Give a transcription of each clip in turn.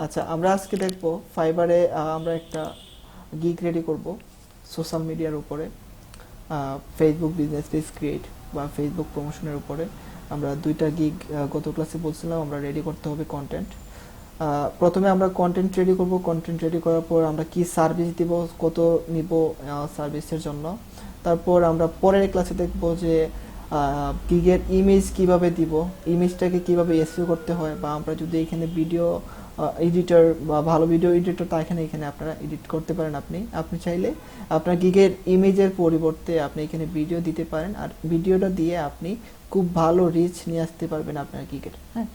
আচ্ছা, আমরা আজকে দেখব ফাইবারে আমরা একটা গিগ রেডি করব সোশ্যাল মিডিয়ার উপরে, ফেসবুক বিজনেস পেজ ক্রিয়েট বা ফেসবুক প্রমোশনের উপরে। আমরা দুইটা গিগ গত ক্লাসে বলছিলাম আমরা রেডি করতে হবে কন্টেন্ট। প্রথমে আমরা কন্টেন্ট রেডি করব, কন্টেন্ট রেডি করার পর আমরা কি সার্ভিস দিব, কত নিব সার্ভিসের জন্য। তারপর আমরা পরের ক্লাসে দেখব যে গিগের ইমেজ কিভাবে দিব, ইমেজটাকে কিভাবে এসইও করতে হয়, বা আমরা যদি এখানে ভিডিও এডিটর বা ভালো ভিডিও এডিটর তা এখানে আপনারা এডিট করতে পারেন। আপনি চাইলে আপনার গিগের ইমেজের পরিবর্তে আপনি এখানে ভিডিও দিতে পারেন, আর ভিডিওটা দিয়ে আপনি খুব ভালো রিচ নিয়ে আসতে পারবেন আপনার গিগের। হ্যাঁ,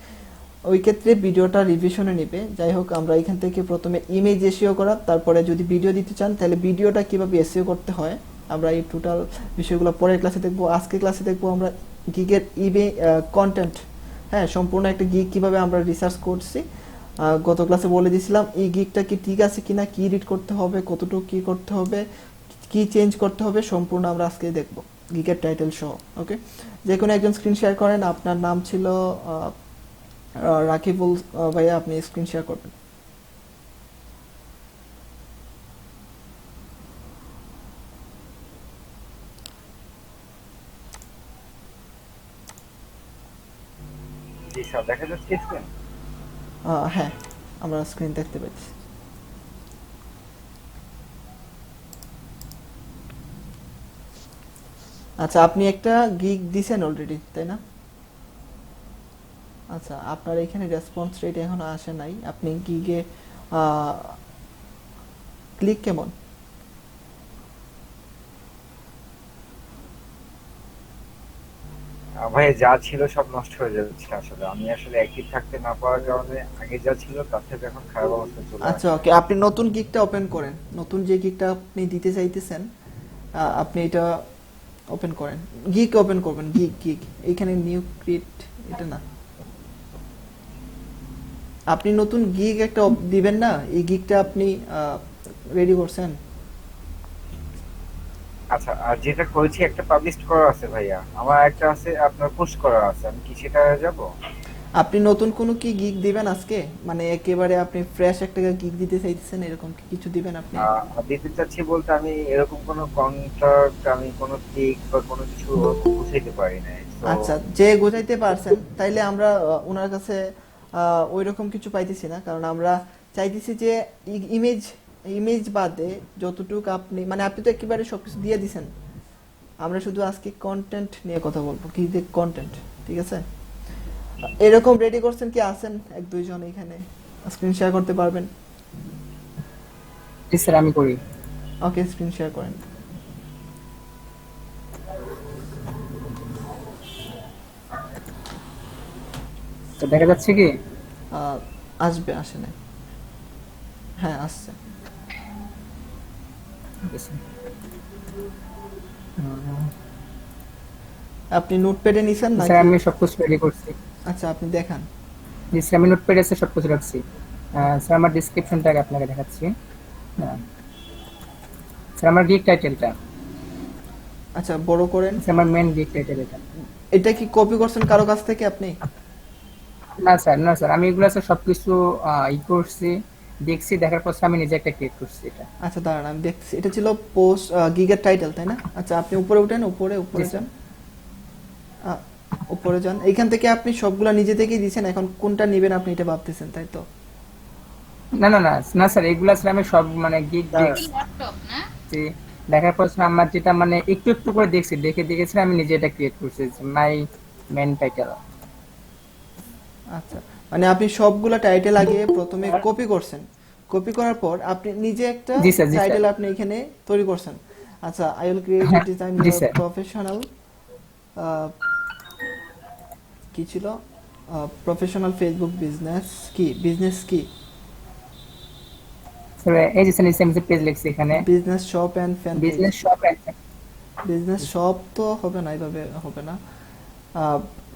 ওই ক্ষেত্রে ভিডিওটা রিভিশনে নেবে। যাই হোক, আমরা এখান থেকে প্রথমে ইমেজ এসইও করা, তারপরে যদি ভিডিও দিতে চান তাহলে ভিডিওটা কিভাবে এসইও করতে হয় আমরা এই টোটাল বিষয়গুলো পরের ক্লাসে দেখবো। আজকের ক্লাসে দেখবো আমরা গিগের কন্টেন্ট, হ্যাঁ, সম্পূর্ণ একটা গিগ কিভাবে আমরা রিসার্চ করছি। গত ক্লাসে বলে দিয়েছিলাম এই গিগটা কি ঠিক আছে কিনা, কি এডিট করতে হবে, কতটুকু কি করতে হবে, কি চেঞ্জ করতে হবে, সম্পূর্ণ আমরা আজকে দেখব গিগের টাইটেল সহ। ওকে, যে কোনো একজন স্ক্রিন শেয়ার করেন। আপনার নাম ছিল রাকিবুল ভাইয়া, আপনি স্ক্রিন শেয়ার করবেন। জি স্যার, দেখা যাচ্ছে স্ক্রিন। হ্যাঁ, আমরা স্ক্রিন দেখতে পাচ্ছি। আচ্ছা, আপনি একটা গিগ দিছেন অলরেডি, তাই না? আচ্ছা, আপনার এখানে রেসপন্স রেট এখনো আসে নাই। আপনি গিগে ক্লিক কেমন? ভাই যা ছিল সব নষ্ট হয়ে যাচ্ছে। আসলে আমি আসলে অ্যাক্টিভ থাকতে না পারার কারণে আগে যা ছিল তার থেকে এখন খারাপ অবস্থা চলে আচ্ছা, আসছে। ওকে, আপনি নতুন গিগটা ওপেন করেন। নতুন যে গিগটা আপনি দিতে চাইতেছেন, আপনি এটা ওপেন করেন। গিগ ওপেন করবেন, গিগ গিগ এইখানে নিউ ক্রিয়েট, এটা না। আপনি নতুন গিগ একটা দিবেন না, এই গিগটা আপনি রেডি করছেন? আচ্ছা, আর যেটা করেছি একটা পাবলিশ করা আছে ভাইয়া, আমার একটা আছে আপনার পোস্ট করা আছে, আমি কি সেটা যাব? আপনি নতুন কোনো কি গিগ দিবেন আজকে? মানে একেবারে আপনি ফ্রেশ একটা গিগ দিতে চাইতেছেন, এরকম কি কিছু দিবেন আপনি? দিতে চাচ্ছি বলতে আমি এরকম কোনো কন্ট্রাক্ট, আমি কোনো কেক বা কোনো কিছু ওরকম বুঝাইতে পারি নাই তো। আচ্ছা, যে গোছাইতে পারছেন তাইলে আমরা ওনার কাছে ওই রকম কিছু পাইতেছি না, কারণ আমরা চাইতেছি যে ইমেজ ইমেজ বাদে যতটুকু আপনি, মানে আপনি তো একেবারে সবকিছু দিয়ে দিছেন। আমরা শুধু আজকে কন্টেন্ট নিয়ে কথা বলবো, কি যে কন্টেন্ট, ঠিক আছে? এরকম রেডি করছেন কি, আছেন এক দুইজন এখানে স্ক্রিন শেয়ার করতে পারবেন? জি স্যার, আমি করি। ওকে, স্ক্রিন শেয়ার করেন। তো দেখা যাচ্ছে কি? আহ, আসবে, আসে নাই? হ্যাঁ, আসছে। ঠিক আছে। উম, আপনি নোটপ্যাডে নিছেন স্যার নাকি? আমি সবকিছু রেডি করছি। আচ্ছা, আপনি দেখান। জি স্যার, আমি নোটপ্যাডে আছে সবকিছু রাখছি। স্যার আমার ডিসক্রিপশনটা আপনাকে দেখাচ্ছি। আহ, স্যার আমার গিগ টাইটেলটা, আচ্ছা, বড় করেন। স্যার আমার মেন গিগ টাইটেল এটা। এটা কি কপি করছেন কারো কাছ থেকে আপনি? না স্যার, না স্যার, আমি এগুলো স্যার সবকিছু করছি, দেখছি, দেখার পর স্যার আমি নিজে একটা ক্রিয়েট করছি এটা। আচ্ছা, দাঁড়ান, আমি দেখছি। এটা ছিল পোস্ট গিগের টাইটেল, তাই না? আচ্ছা, আপনি উপরে উঠেন, উপরে জি উপরে স্যার। যান। আহ, উপরে যান। এইখান থেকে আপনি সবগুলা নিজে থেকেই দিয়েছেন, এখন কোনটা নেবেন আপনি এটা ভাবতেছেন, তাই তো? না না না না স্যার, এগুলা স্যার আমি সব মানে গিগ দাঁড়ান। দেখছি, দেখার পর স্যার আমার যেটা মানে একটু একটু করে দেখছি, দেখে দেখেছি আমি নিজে এটা ক্রিয়েট করছি, মাই মেন টাইটেল। আচ্ছা, মানে আপনি সবগুলা টাইটেল আগে প্রথমে কপি করছেন, কপি করার পর আপনি নিজে একটা জি স্যার, জি স্যার। টাইটেল আপনি এখানে তৈরি করছেন। আচ্ছা, আই উইল ক্রিয়েট এ হ্যাঁ, ডিজাইন জি ইউর স্যার। প্রফেশনাল, কি ছিল, প্রফেশনাল ফেসবুক বিজনেস, কি বিজনেস কি, স্যার এই যে স্যার নিচে আমি পেজ লিখছি এখানে, business shop and fan page. Business shop and. Business shop তো হবে না, এইভাবে হবে না।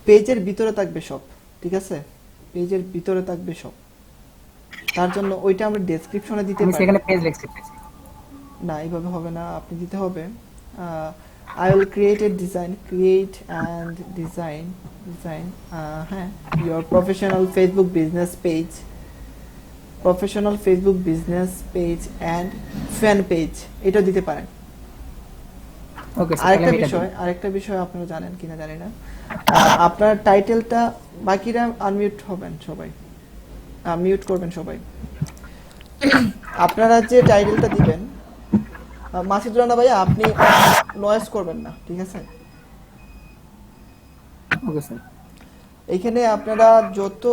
পেজের ভিতরে থাকবে সব, ঠিক আছে? পেজের ভিতরে থাকবে সব। তার জন্য ওইটা আমরা ডেসক্রিপশনে দিতে আমি পারি। সেখানে পেজ লিখছি পেজ। না, এইভাবে হবে না, আপনি দিতে হবে I will create a design, create and design, হ্যাঁ, your professional Facebook business page, professional Facebook business page and fan page, এটা দিতে পারেন। ওকে স্যার, তাহলে আমি এটা দিই। আরেকটা বিষয় আপনারা জানেন কিনা জানি না, আপনার টাইটেলটা, বাকিরা আনমিউট হবেন সবাই, মিউট করবেন সবাই। আপনারা যে টাইটেলটা দিবেন, মাসিদুর রানা ভাইয়া আপনি নয়েজ করবেন না, ঠিক আছে? Okay sir. এইখানে আপনারা যত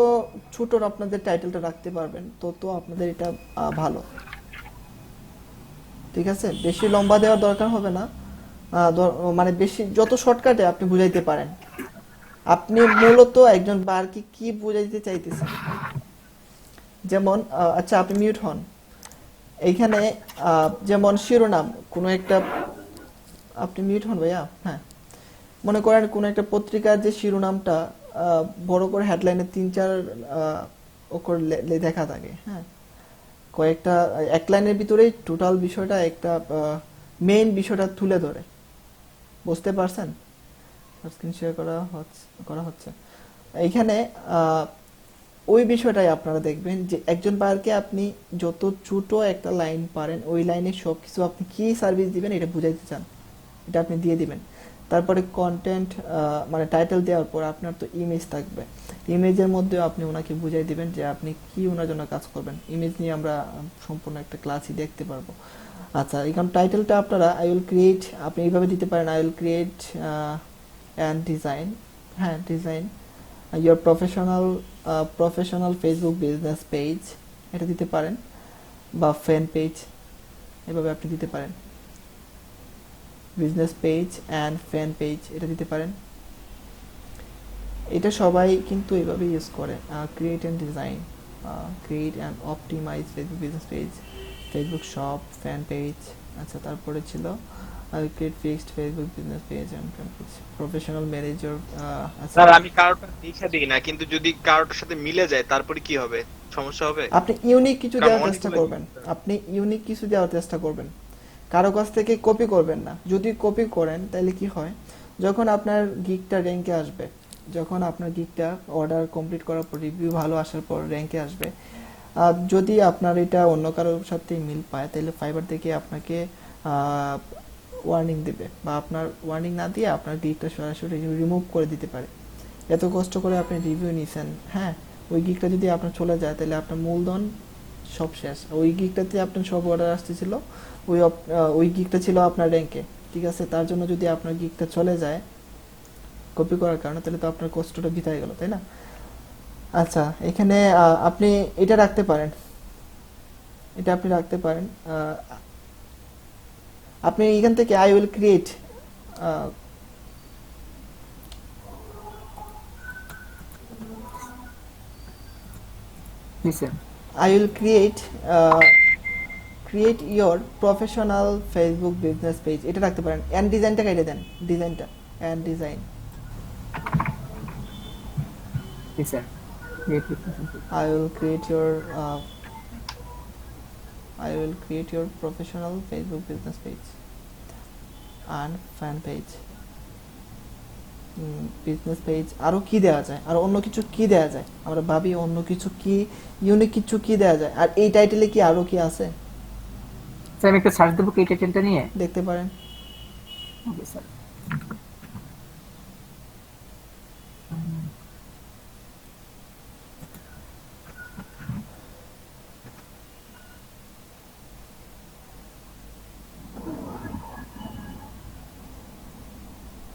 ছোট আপনাদের টাইটেলটা রাখতে পারবেন তত আপনাদের এটা ভালো, ঠিক আছে? বেশি লম্বা দেওয়ার দরকার হবে না, মানে বেশি যত শর্টকাটে আপনি বুঝাইতে পারেন। আপনি মূলত একজন বারকে কি বুঝাইতে চাইতেছেন, যেমন আচ্ছা আপনি মিউট হন। এইখানে যেমন শিরোনাম কোনো একটা, আপনি মিউট হন ভাইয়া, হ্যাঁ। মনে করেন কোনো একটা পত্রিকার যে শিরোনামটা বড় করে হেডলাইনে 3-4 অক্ষর দেখা থাকে, হ্যাঁ, কয়েকটা এক লাইনের ভিতরেই টোটাল বিষয়টা একটা মেইন বিষয়টা তুলে ধরে, বুঝতে পারছেন? স্ক্রিন শেয়ার করা হচ্ছে এইখানে। ওই বিষয়টাই আপনারা দেখবেন যে একজন বায়ারকে আপনি যত ছোট একটা লাইন পারেন ওই লাইনে সবকিছু আপনি কি সার্ভিস দিবেন এটা বুঝাইতে চান, এটা আপনি দিয়ে দিবেন। তারপরে কন্টেন্ট, মানে টাইটেল দেওয়ার পর আপনার তো ইমেজ থাকবে, ইমেজের মধ্যে আপনি ওনাকে বুঝাই দিবেন যে আপনি কি ওনার জন্য কাজ করবেন। ইমেজ নিয়ে আমরা সম্পূর্ণ একটা ক্লাসই দেখতে পারবো। আচ্ছা, এখন টাইটেলটা আপনারা আই উইল ক্রিয়েট, আপনি এইভাবে দিতে পারেন, I will create and design, হ্যাঁ design your professional Facebook business page, এটা দিতে পারেন, বা ফ্যান পেজ, এভাবে আপনি দিতে পারেন। Business page and fan page এটা দিতে পারেন। এটা সবাই কিন্তু এইভাবে ইউজ করে। Create and design, create and optimise Facebook business page, Facebook shop, fan page. আচ্ছা, তারপরে ছিল create fixed Facebook business page and fan page, professional manager. Sir আমি কারোটা লিখে দিই না, কিন্তু যদি কারোটার সাথে মিলে যায় তারপরে কি হবে? সমস্যা হবে? আপনি ইউনিক কিছু কারণ দেওয়ার চেষ্টা অনেকগুলো করবেন, আপনি ইউনিক কিছু দেওয়ার চেষ্টা করবেন, কারো কাছ থেকে কপি করবেন না। যদি কপি করেন তাহলে কি হয়, যখন আপনার গিগটা র্যাঙ্কে আসবে, যখন আপনার গিগটা অর্ডার কমপ্লিট করার পর রিভিউ ভালো আসার পর র্যাঙ্কে আসবে, যদি আপনার এটা অন্য কারোর সাথে মিল পায় তাহলে ফাইবার থেকে আপনাকে ওয়ার্নিং দেবে, বা আপনার ওয়ার্নিং না দিয়ে আপনার গিগটা সরাসরি রিমুভ করে দিতে পারে। এত কষ্ট করে আপনি রিভিউ নিছেন, হ্যাঁ, ওই গিগটা যদি আপনার চলে যায় তাহলে আপনার মূলধন সব শেষ। ওই গিগটাতে আপনার সব অর্ডার আসতেছিল, ওই গিগটা ছিল আপনার র্যাঙ্কে, ঠিক আছে? তার জন্য যদি আপনার গিগটা চলে যায় কপি করার কারণে, তাহলে তো আপনার কষ্টটা বিতায় গেল, তাই না? আচ্ছা, এখানে আপনি এটা রাখতে পারেন, এটা আপনি রাখতে পারেন। আপনি এখান থেকে I will create, G sir. I will create your professional Facebook business page, এটা রাখতে পারেন। and ডিজাইনটা কেটে দেন, ডিজাইনটা and design. G sir. I will create your professional Facebook business page and fan page, business page. আরো কি দেওয়া যায়, আর অন্য কিছু কি দেওয়া যায়, আমরা ভাবি অন্য কিছু কি ইউনিক কিছু কি দেওয়া যায়। আর এই টাইটেলে কি আরো কি আছে স্যার আমি একটু সার্চ দেবো কি টাইটেলটা নিয়ে। দেখতে পারেন। Okay sir.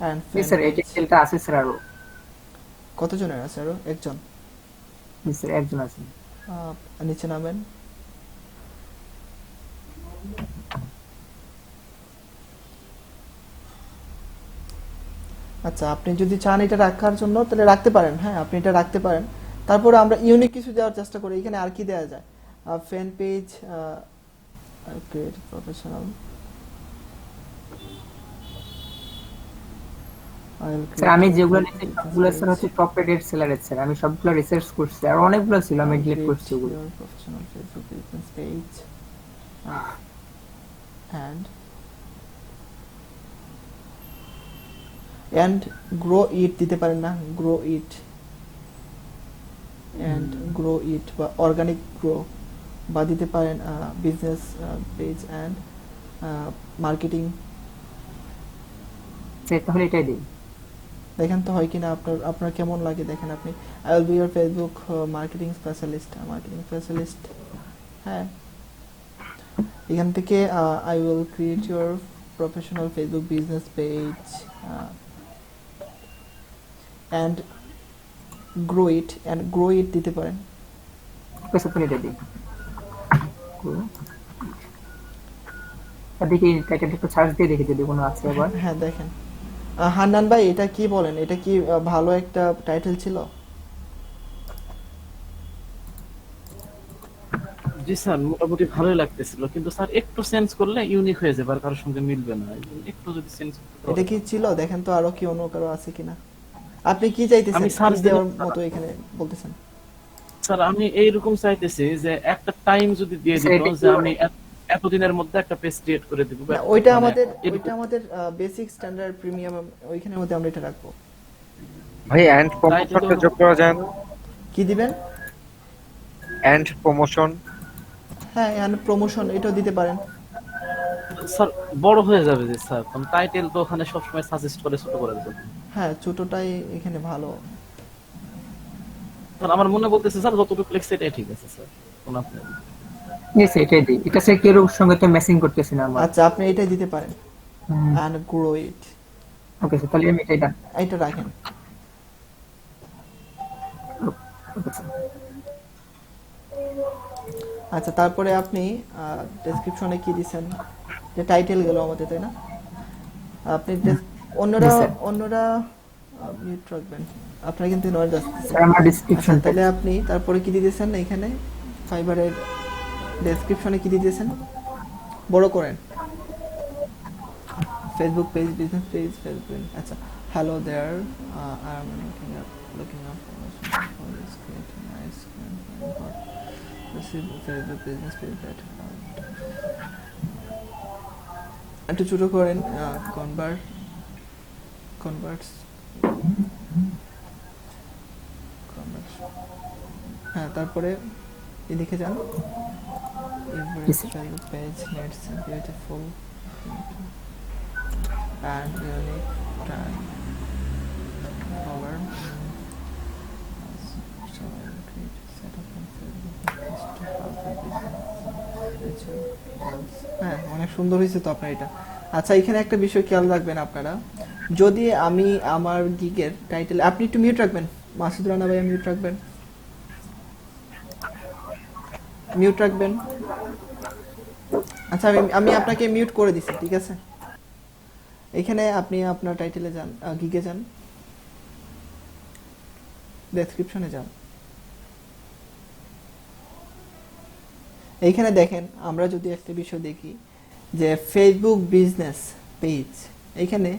and G fan sir, এই page। টাইটেলটা আছে স্যার আরো। কতজনের আছে আরো? একজন। জি স্যার, একজন আছে। নিচে নামেন। আচ্ছা, আপনি যদি চান এটা রাখার জন্য তাহলে রাখতে পারেন, হ্যাঁ আপনি এটা রাখতে পারেন। তারপরে আমরা ইউনিক কিছু দেওয়ার চেষ্টা করি। এখানে আর কি দেওয়া যায়? Fan page, create professional, sir আমি যেগুলো লিখেছি সবগুলো স্যার হচ্ছে টপ রেটেড সেলারের স্যার। আমি সবগুলো রিসার্চ করছি, আর অনেকগুলো ছিল আমি ডিলিট করছি ওগুলো। Professional Facebook business page and grow it দিতে পারেন না? grow it and grow it, বা অর্গানিক গ্রো, বা দিতে পারেন বিজনেস পেজ অ্যান্ড মার্কেটিং। তাহলে এটাই দিই। দেখেন তো হয় কিনা, আপনার কেমন লাগে দেখেন আপনি। I will be your Facebook marketing specialist. হ্যাঁ, এখান থেকে I will create your professional Facebook business page and grow it দিতে পারেন। ওকে স্যার, তাহলে এটাই দিই। দেখি টাইটেলটা একটু সার্চ দিয়ে দেখি যদি কোনো আছে আবার। হ্যাঁ দেখেন, হান্নান ভাই এটা কি বলেন, এটা কি ভালো একটা টাইটেল ছিল? জি স্যার, মোটামুটি ভালোই লাগতেছিল, কিন্তু স্যার একটু চেঞ্জ করলে ইউনিক হয়ে যাবে, আর কারোর সঙ্গে মিলবে না। একটু যদি চেঞ্জ এটা কি ছিল দেখেন তো, আরো কি অন্য কারো আছে কিনা। আপনি কি চাইতেছেন, আমি কি সার্চ দেওয়ার দিলাম মতো এখানে বলতেছেন? স্যার, আমি এইরকম চাইতেছি যে একটা টাইম যদি দিয়ে দিত যে আমি এতদিনের মধ্যে একটা পেজ ক্রিয়েট করে দিব। না, ওইটা মানে আমাদের বেসিক স্ট্যান্ডার্ড প্রিমিয়াম, ওইখানের মধ্যে আমরা এটা রাখবো। ভাই এন্ড প্রমোশনটা যোগ করা যায় না? কি দিবেন? And promotion. হ্যাঁ, এখানে প্রমোশন এটাও দিতে পারেন। স্যার বড় হয়ে যাবে যে স্যার, কারণ টাইটেল তো ওখানে সবসময় সাজেস্ট করে ছোট করার জন্য। হ্যাঁ, ছোটটাই এখানে ভালো। স্যার আমার মনে বলতেছে স্যার যতটুকু লেখছে এটাই ঠিক আছে স্যার, কোন আপনার ইয়েস, এটাই দিই। এটা স্যার কেউ সঙ্গে তো ম্যাচিং করতেছে না আমার। আচ্ছা, আপনি এটাই দিতে পারেন, and grow it. Okay sir, তাহলে আমি এটাই ডান। এটা রাখেন। Okay sir. আচ্ছা, তারপরে আপনি ডেসক্রিপশনে কি দিবেন? যে টাইটেল গেল আমাদের, তাই না? আপনি অন্যরা Yes, sir. মিউট রাখবেন, আপনারা কিন্তু নয়েজ আসছে। স্যার আমার ডেসক্রিপশন তাহলে আপনি তারপরে কি দিতেছেন এখানে, ফাইবারের ডেসক্রিপশনে কি দিতেছেন, বড় করেন, Facebook page, business page, Facebook. আচ্ছা, hello there, I am looking up for this create nice Facebook business page that একটু ছোট করেন, কনভার্টস। হ্যাঁ, তারপরে লিখে যান, every Yes, sir. Facebook page needs a beautiful and unique tag cover. So I will create a setup on Facebook page to help with business goals. হ্যাঁ, অনেক সুন্দর হয়েছে তো আপনার এটা। আচ্ছা, এখানে একটা বিষয় খেয়াল রাখবেন আপনারা, যদি আমি আমার গিগের টাইটেল, আপনি একটু মিউট রাখবেন, মাসুদ রানা ভাই মিউট রাখবেন, মিউট রাখবেন। আচ্ছা, আমি আপনাকে মিউট করে দিচ্ছি, ঠিক আছে? এখানে আপনি আপনার টাইটেলে যান, গিগে যান, ডেসক্রিপশনে যান। এইখানে দেখেন, আমরা যদি একটা বিষয় দেখি যে ফেসবুক বিজনেস পেজ, এইখানে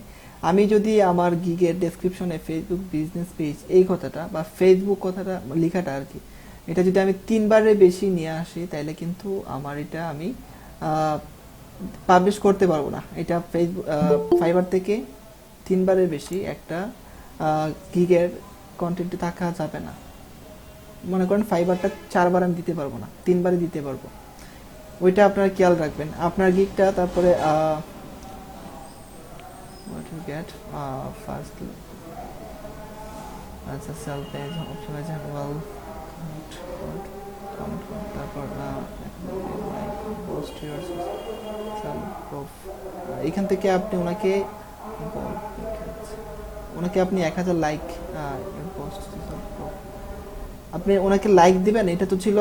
আমি যদি আমার গিগের ডেসক্রিপশনে ফেসবুক বিজনেস পেজ এই কথাটা বা ফেসবুক কথাটা লেখাটা আর কি, এটা যদি আমি 3 বারের বেশি নিয়ে আসি, তাহলে কিন্তু আমার এটা আমি পাবলিশ করতে পারবো না। এটা ফেসবুক ফাইবার থেকে 3 বারের বেশি একটা গিগের কন্টেন্টে থাকা যাবে না। মনে করেন ফাইবারটা 4 বার আমি দিতে পারবো না, 3 বারে দিতে পারবো। ওইটা আপনারা খেয়াল রাখবেন আপনার গিগটা। তারপরে what you get first, আচ্ছা, সেল পেজ অপটিমাইজ ওয়েল, তারপর like post your sale proof. এখান থেকে আপনি ওনাকে আপনি 1000 লাইক পোস্ট, আপনি ওনাকে লাইক দিবেন। এটা তো ছিল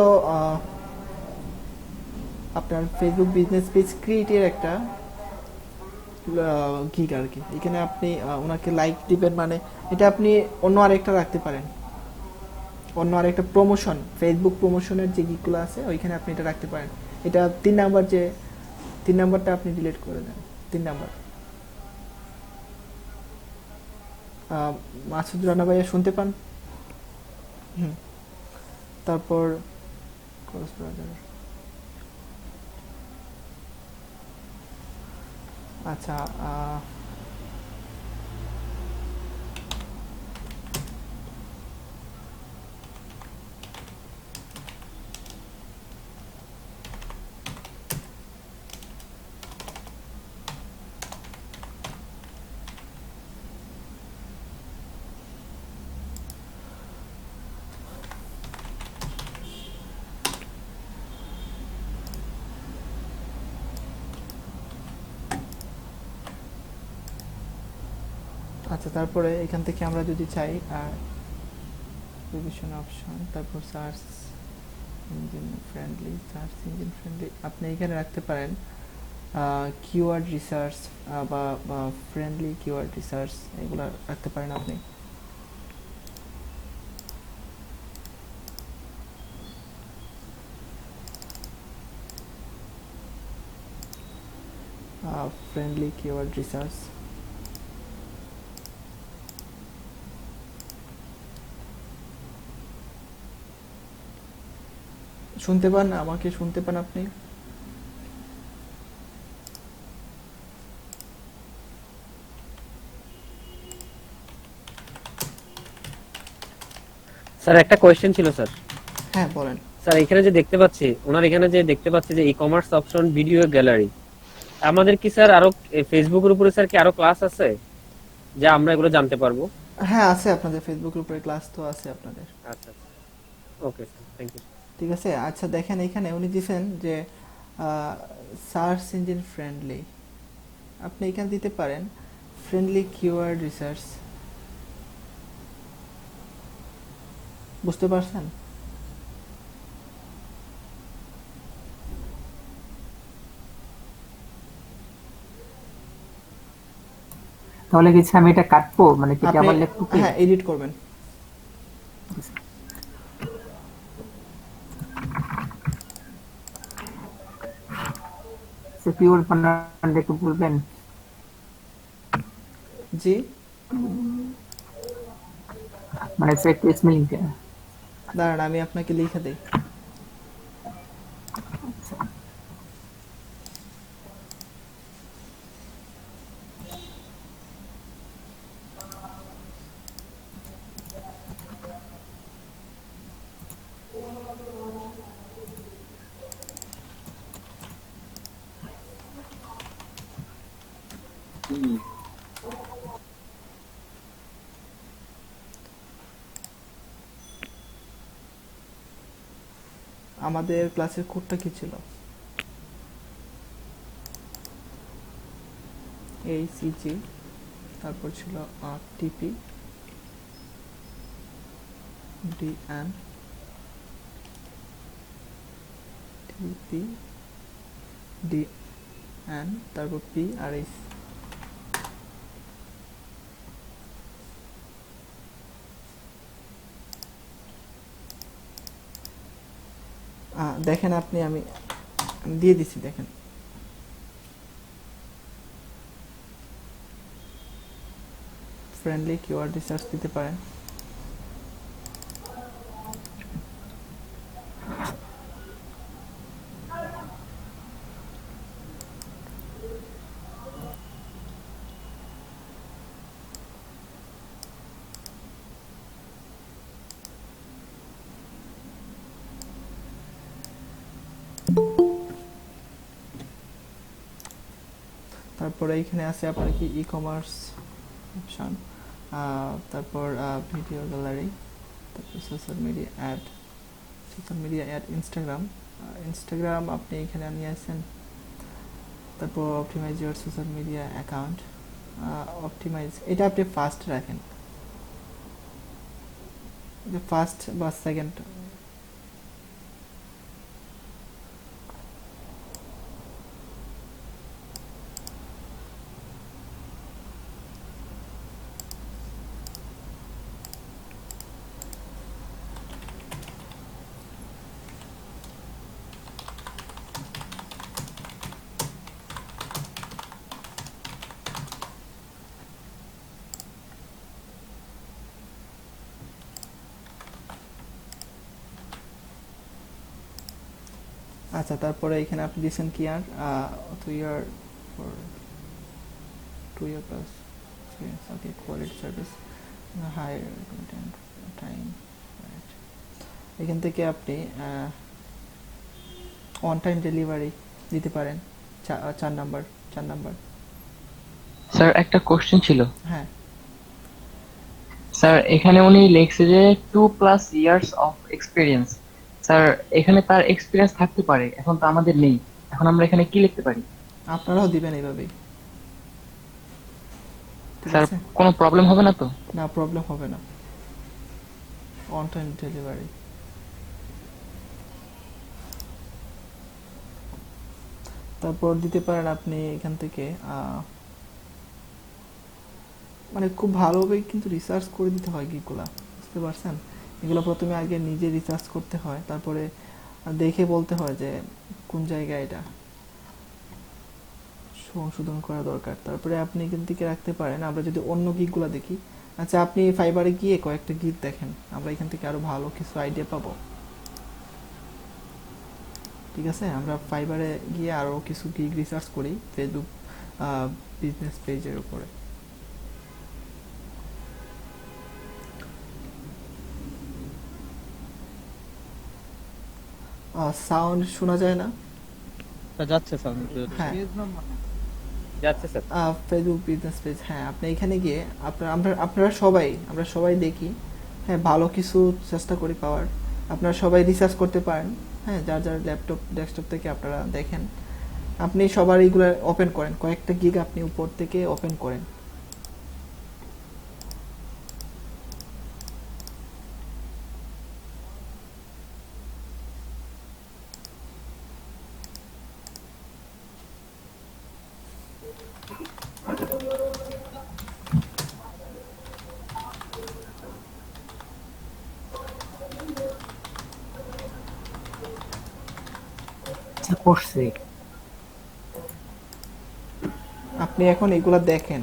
আপনার ফেসবুক বিজনেস পেজ ক্রিয়েটের একটা গিগ আর কি। এখানে আপনি ওনাকে লাইক দিবেন, মানে এটা আপনি অন্য আরেকটা রাখতে পারেন, অন্য আরেকটা প্রমোশন, ফেসবুক প্রমোশনের যে গিগগুলো আছে ওইখানে আপনি এটা রাখতে পারেন। এটা 3 নাম্বার, যে 3 নাম্বারটা আপনি ডিলিট করে দেন, 3 নাম্বার। মাসুদ রানা ভাইয়া শুনতে পান? তারপর আচ্ছা, আচ্ছা, তারপরে এখান থেকে আমরা যদি চাই রিভিশন অপশন, তারপর সার্চ ইঞ্জিন ফ্রেন্ডলি, আপনি এখানে রাখতে পারেন কিওয়ার্ড রিসার্চ বা ফ্রেন্ডলি কিওয়ার্ড রিসার্চ, এগুলো রাখতে পারেন আপনি। Friendly keyword research. শুনতে পান? আমাকে শুনতে পান আপনি? স্যার একটা কোয়েশ্চেন ছিল স্যার। হ্যাঁ, বলেন। স্যার এখানে যে দেখতে পাচ্ছি, ওনার এখানে যে দেখতে পাচ্ছি যে ই কমার্স অপশন, ভিডিও গ্যালারি, আমাদের কি স্যার আরো ফেসবুকের উপরে স্যার কি আরো ক্লাস আছে যা আমরা এগুলো জানতে পারবো? হ্যাঁ, আছে, আপনাদের ফেসবুকের উপরে ক্লাস তো আছে আপনাদের। আচ্ছা, ওকে স্যার, থ্যাংক ইউ। ঠিক আছে। আচ্ছা, দেখেন এখানে উনি দিয়েছেন যে সার্চ ইঞ্জিন ফ্রেন্ডলি, আপনি এখানে দিতে পারেন ফ্রেন্ডলি কিওয়ার্ড রিসার্চ। বুঝতে পারছেন? তাহলে কি আমি এটা কাটবো, মানে কি আপনি আবার লিখবো কি? হ্যাঁ, এডিট করবেন। সিকিউর বানানটা একটু বলবেন? জি, মানে একটু স্পেলিংটা। দাঁড়ান আমি আপনাকে লিখে দেই। আমাদের ক্লাসের কোডটা কি ছিল? এইচইজি, তারপর ছিল টিপি ডিএন টিপি ডিএন, তারপর পি আর এইচ। দেখেন আপনি, আমি দিয়ে দিছি, দেখেন। ফ্রেন্ডলি কিওয়ার্ড রিসার্চ দিতে পারেন। তারপরে এখানে আছে আপনার কি ই কমার্স অপশন, তারপর ভিডিও গ্যালারি, তারপর সোশ্যাল মিডিয়া অ্যাড ইনস্টাগ্রাম আপনি এখানে নিয়ে আসেন। তারপর optimise your social media account, optimise এটা আপনি ফার্স্ট রাখেন, ফার্স্ট বা সেকেন্ড। আচ্ছা, তারপরে এখানে আপনি দিয়েছেন কি আর 2 year for 2 year plus experience, okay, quality service, higher content time, right. এখান থেকে আপনি অন টাইম ডেলিভারি দিতে পারেন, 4 নাম্বার। স্যার একটা কোশ্চেন ছিল। হ্যাঁ, স্যার এখানে উনি লিখছে যে 2+ ইয়ার্স অফ এক্সপিরিয়েন্স। স্যার এখানে তার এক্সপিরিয়েন্স থাকতে পারে, এখন তো আমাদের নেই, এখন আমরা এখানে কি লিখতে পারি? আপনারাও দিবেন এইভাবেই। ঠিক স্যার আছে? কোনো প্রবলেম হবে না তো? না, প্রবলেম হবে না। On time delivery. তারপর দিতে পারেন আপনি এখান থেকে মানে খুব ভালোভাবে কিন্তু রিসার্চ করে দিতে হয় গিকগুলা, বুঝতে পারছেন? এগুলো প্রথমে আগে নিজে রিসার্চ করতে হয়, তারপরে দেখে বলতে হয় যে কোন জায়গায় এটা সংশোধন করা দরকার। তারপরে আপনি এখান থেকে রাখতে পারেন। আমরা যদি অন্য গিকগুলো দেখি, আচ্ছা আপনি ফাইবারে গিয়ে কয়েকটা গিক দেখেন, আমরা এখান থেকে আরো ভালো কিছু আইডিয়া পাবো। ঠিক আছে, আমরা ফাইবারে গিয়ে আরো কিছু গিক রিসার্চ করি ফেসবুক বিজনেস পেজের উপরে। সাউন্ড শোনা যায় না? যাচ্ছে সাউন্ড। হ্যাঁ, যাচ্ছে স্যার। ফেসবুক বিজনেস পেজ, হ্যাঁ আপনি এখানে গিয়ে আমরা সবাই দেখি, হ্যাঁ ভালো কিছু চেষ্টা করি পাওয়ার। আপনারা সবাই রিসার্চ করতে পারেন, হ্যাঁ যার যার ল্যাপটপ ডেস্কটপ থেকে আপনারা দেখেন। আপনি সবার এইগুলো ওপেন করেন, কয়েকটা গিগ আপনি উপর থেকে ওপেন করেন। আচ্ছা, করছি। আপনি এখন এগুলা দেখেন।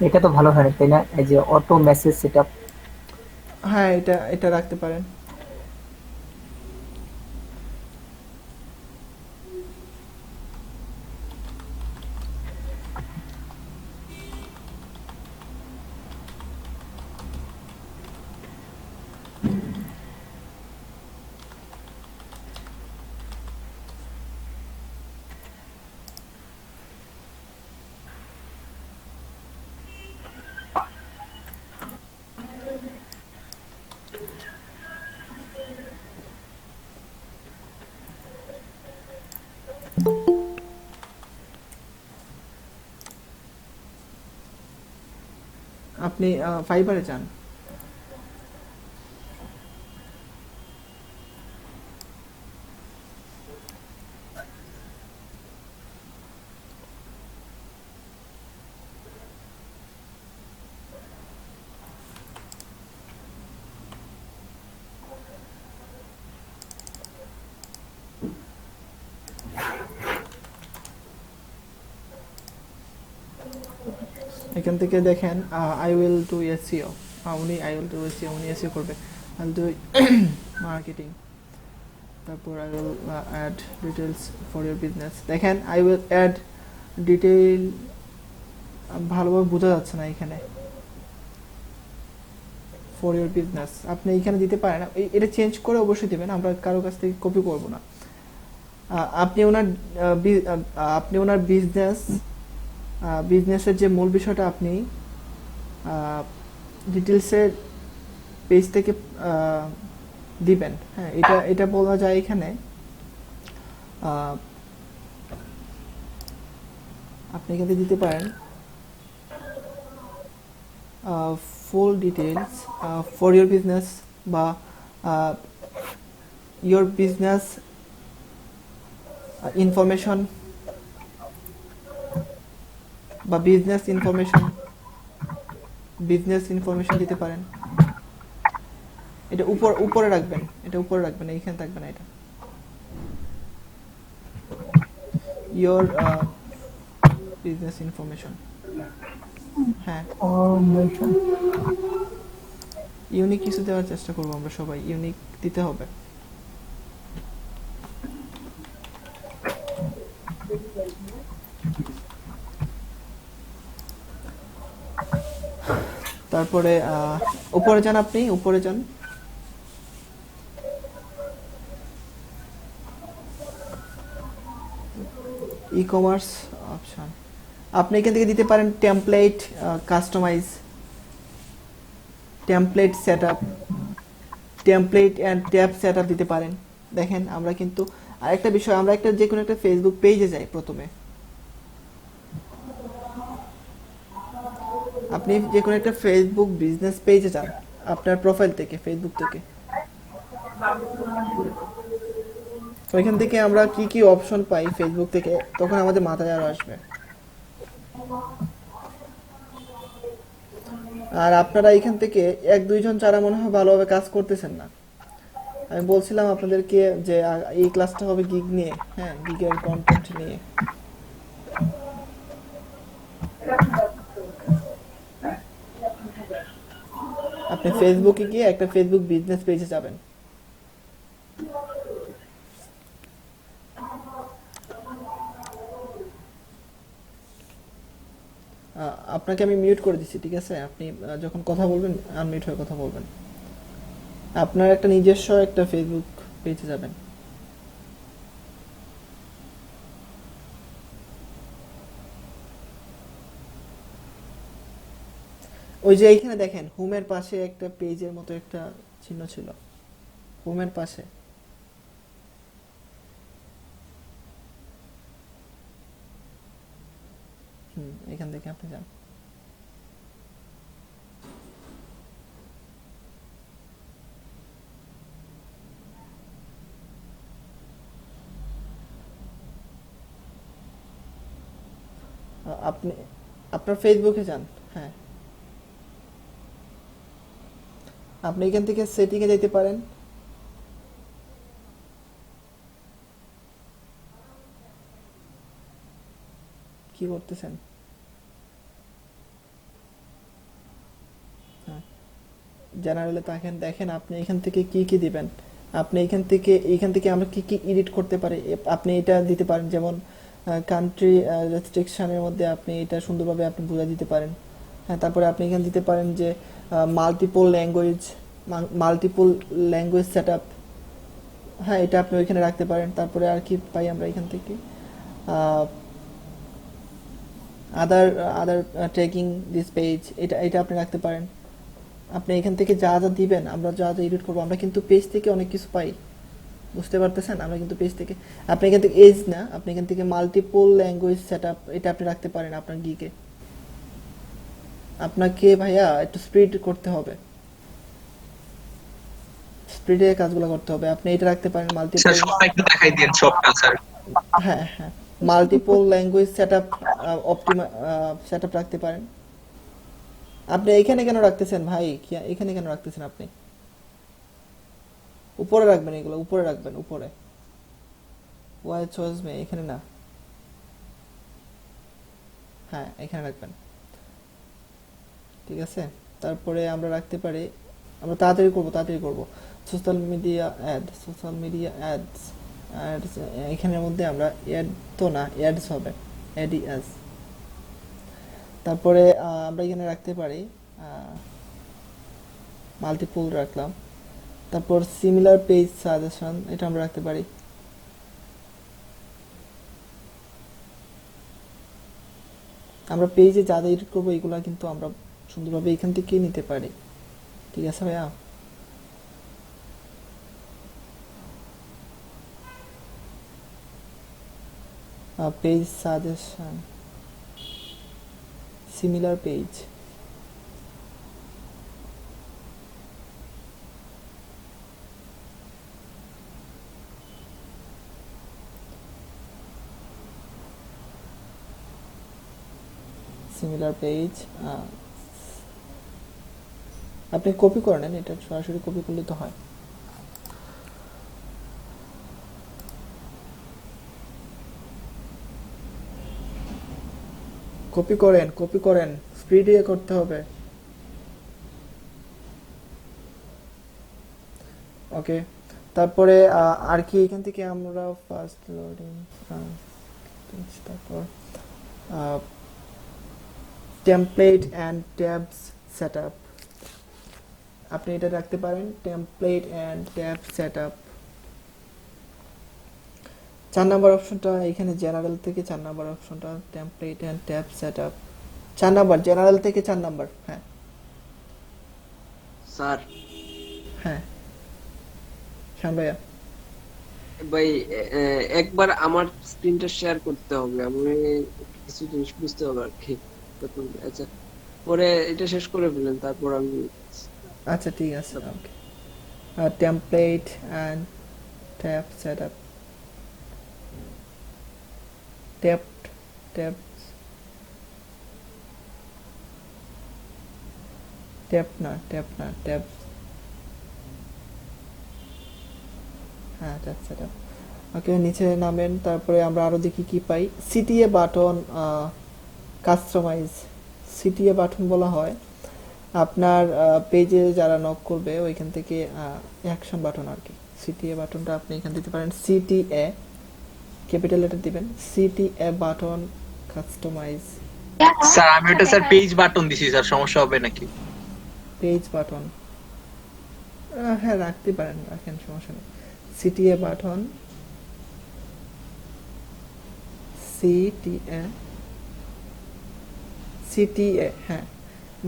এটা তো ভালো হয় না, তাই না? এই যে অটো মেসেজ সেটআপ। হ্যাঁ, এটা এটা রাখতে পারেন। আপনি ফাইবারে যান। এখান থেকে দেখেন আই উইল ডু এসইও, উনি এসইও করবে। আই উইল ডু মার্কেটিং, তারপর I will add details for your business. দেখেন আই উইল অ্যাড ডিটেইল, ভালোভাবে বোঝা যাচ্ছে না এখানে। ফর ইউর বিজনেস আপনি এখানে দিতে পারেন, এটা চেঞ্জ করে অবশ্যই দেবেন, আমরা কারো কাছ থেকে কপি করব না। আপনি ওনার বিজনেসের যে মূল বিষয়টা আপনি ডিটেলসের পেজ থেকে দিবেন। হ্যাঁ, এটা বলা যায় এখানে। আপনি এখানে দিতে পারেন full details for your business বা ইউর বিজনেস ইনফরমেশন বা বিজনেস ইনফরমেশন দিতে পারেন। এটা উপরে রাখবেন, এইখানে থাকবে না এটা। ইয়োর বিজনেস ইনফরমেশন, হ্যাঁ ইউনিক কিছু দেওয়ার চেষ্টা করবো আমরা সবাই, ইউনিক দিতে হবে। তারপরে উপরে যান, আপনি উপরে যান। ই কমার্স অপশন আপনি এখান থেকে দিতে পারেন template customise, template setup, template and tab setup দিতে পারেন। দেখেন আমরা কিন্তু আরেকটা বিষয়, আমরা একটা যে কোনো একটা ফেসবুক পেজে যাই, প্রথমে আপনি যে কোনো একটা ফেসবুক বিজনেস পেজে যান আপনার প্রোফাইল থেকে, ফেসবুক থেকে, ওইখান থেকে আমরা কি কি অপশন পাই ফেসবুক থেকে, তখন আমাদের মাথায় আরো আসবে। আর আপনারা এখান থেকে এক দুইজন যারা মনে হয় ভালোভাবে কাজ করতেছেন না, আমি বলছিলাম আপনাদেরকে যে এই ক্লাসটা হবে গিগ নিয়ে, হ্যাঁ গিগের কন্টেন্ট নিয়ে। আপনি ফেসবুকে গিয়ে একটা ফেসবুক বিজনেস পেজে যাবেন, আপনাকে আমি মিউট করে দিচ্ছি, ঠিক আছে? আপনি যখন কথা বলবেন আনমিউট হয়ে কথা বলবেন। আপনার একটা নিজস্ব একটা ফেসবুক পেজে যাবেন। ওই যে এইখানে দেখেন হোমের পাশে একটা পেজের মতো একটা চিহ্ন ছিল, হোমের পাশে। এখান থেকে আপনি যান। আপনি আপনার ফেসবুকে যান, হ্যাঁ আপনি এখান থেকে সেটিং এ যেতে পারেন। কি করতেছেন? জেনারেলে তাকেন, দেখেন আপনি এখান থেকে কি কি দিবেন। আপনি এখান থেকে আমরা কি কি এডিট করতে পারি আপনি এটা দিতে পারেন, যেমন কান্ট্রি রেস্ট্রিকশনের মধ্যে আপনি এটা সুন্দরভাবে আপনি বুঝা দিতে পারেন। হ্যাঁ, তারপরে আপনি এখানে দিতে পারেন যে মাল্টিপল ল্যাঙ্গুয়েজ সেটআপ, হ্যাঁ এটা আপনি ওইখানে রাখতে পারেন। তারপরে আর কি পাই আমরা এখান থেকে, আদার আদার ট্র্যাকিং দিস পেজ, এটা আপনি রাখতে পারেন। আপনি এখান থেকে যা যা দিবেন, আমরা যা যা এডিট করবো, আমরা কিন্তু পেজ থেকে অনেক কিছু পাই, বুঝতে পারতেছেন? আমরা কিন্তু পেজ থেকে, আপনি এখান থেকে এজ না, আপনি এখান থেকে মাল্টিপল ল্যাঙ্গুয়েজ সেটআপ এটা আপনি রাখতে পারেন আপনার গিকে। আপনাকে ভাইয়া একটু স্পিড করতে হবে, স্পিডে কাজগুলো করতে হবে। আপনি এটা রাখতে পারেন মাল্টিপল, সবটা একটু দেখাই দিন সবটা স্যার। হ্যাঁ হ্যাঁ, মাল্টিপল ল্যাঙ্গুয়েজ সেটআপ সেটআপ রাখতে পারেন। আপনি এখানে কেন রাখতেছেন ভাই? এখানে কেন রাখতেছেন আপনি? উপরে রাখবেন, এগুলো উপরে রাখবেন, উপরে। ওয়াই চয়েস মে, এখানে না, হ্যাঁ এখানে রাখবেন, ঠিক আছে? তারপরে আমরা রাখতে পারি, আমরা তাড়াতাড়ি করব সোশ্যাল মিডিয়া অ্যাডস, এখানের মধ্যে আমরা অ্যাড তো না, অ্যাডস হবে, অ্যাডিএস। তারপরে আমরা এখানে রাখতে পারি মাল্টিপল রাখলাম। তারপর সিমিলার পেজ সাজেশন, এটা আমরা রাখতে পারি। আমরা পেজে যা যা এডিট করবো এগুলা কিন্তু আমরা সুন্দরভাবে এখান থেকেই নিতে পারি, ঠিক আছে ভাইয়া? Page suggestion, similar page, similar page. আপনি কপি করে নেন, এটা সরাসরি কপি করলে তো হয়। কপি করেন, স্পিডে করতে হবে। ওকে, তারপরে আর কি এখান থেকে আমরা ফার্স্ট লোডিং, তারপর টেমপ্লেট অ্যান্ড ট্যাবস সেটআপ, আপনি এটা রাখতে পারেন, template and tab setup. 4 number অপশনটা এখানে জেনারেল থেকে 4 নাম্বার অপশনটা template and tab setup 4 number general থেকে 4 নাম্বার হ্যাঁ স্যার হ্যাঁ শান ভাইয়া ভাই একবার আমার স্ক্রিনটা শেয়ার করতে হবে, আমি কিছু জিনিস বুঝতে হবে আর কি। আচ্ছা পরে এটা শেষ করে ফেলেন, তারপর আমি আচ্ছা ঠিক আছে okay template and tab setup tab tab tab হ্যাঁ ট্যাব সেটআপ ওকে নিচে নামেন তারপরে আমরা আরো দেখি কি পাই CTA button customize CTA button বলা হয় আপনার পেজে যারা নক করবে ওইখান থেকে অ্যাকশন বাটন আর কি সিটিএ বাটনটা আপনি এখানে দিতে পারেন সিটিএ ক্যাপিটাল লেটার দিবেন সিটিএ বাটন কাস্টমাইজ স্যার আমি ওটা স্যার পেজ বাটন দিছি স্যার, সমস্যা হবে নাকি? পেজ বাটন হ্যাঁ রাখতে পারেন, রাখেন সমস্যা নেই সিটিএ বাটন সিটিএ হ্যাঁ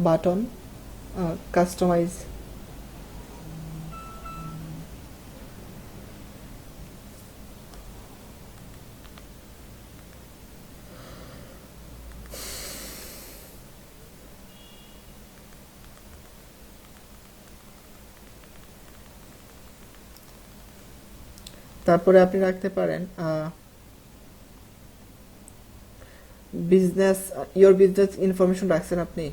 বাটন কাস্টমাইজ তারপরে আপনি রাখতে পারেন বিজনেস ইওর বিজনেস ইনফরমেশন রাখছেন আপনি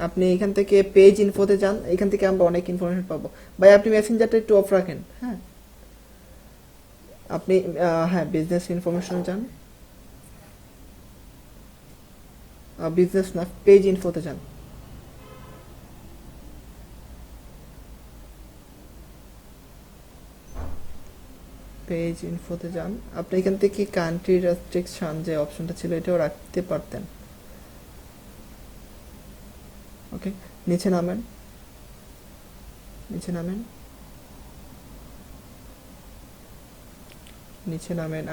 আপনি এখান থেকে পেজ ইনফোতে যান, এখান থেকে আমরা অনেক ইনফরমেশন পাবো ভাই আপনি মেসেঞ্জারটা একটু অফ রাখেন হ্যাঁ আপনি হ্যাঁ বিজনেস ইনফরমেশন যান বিজনেস না পেজ ইনফোতে যান পেজ ইনফোতে যান আপনি এখান থেকে কান্ট্রি রেস্ট্রিকশন যে অপশনটা ছিল এটাও রাখতে পারতেন ওকে নিচে নামেন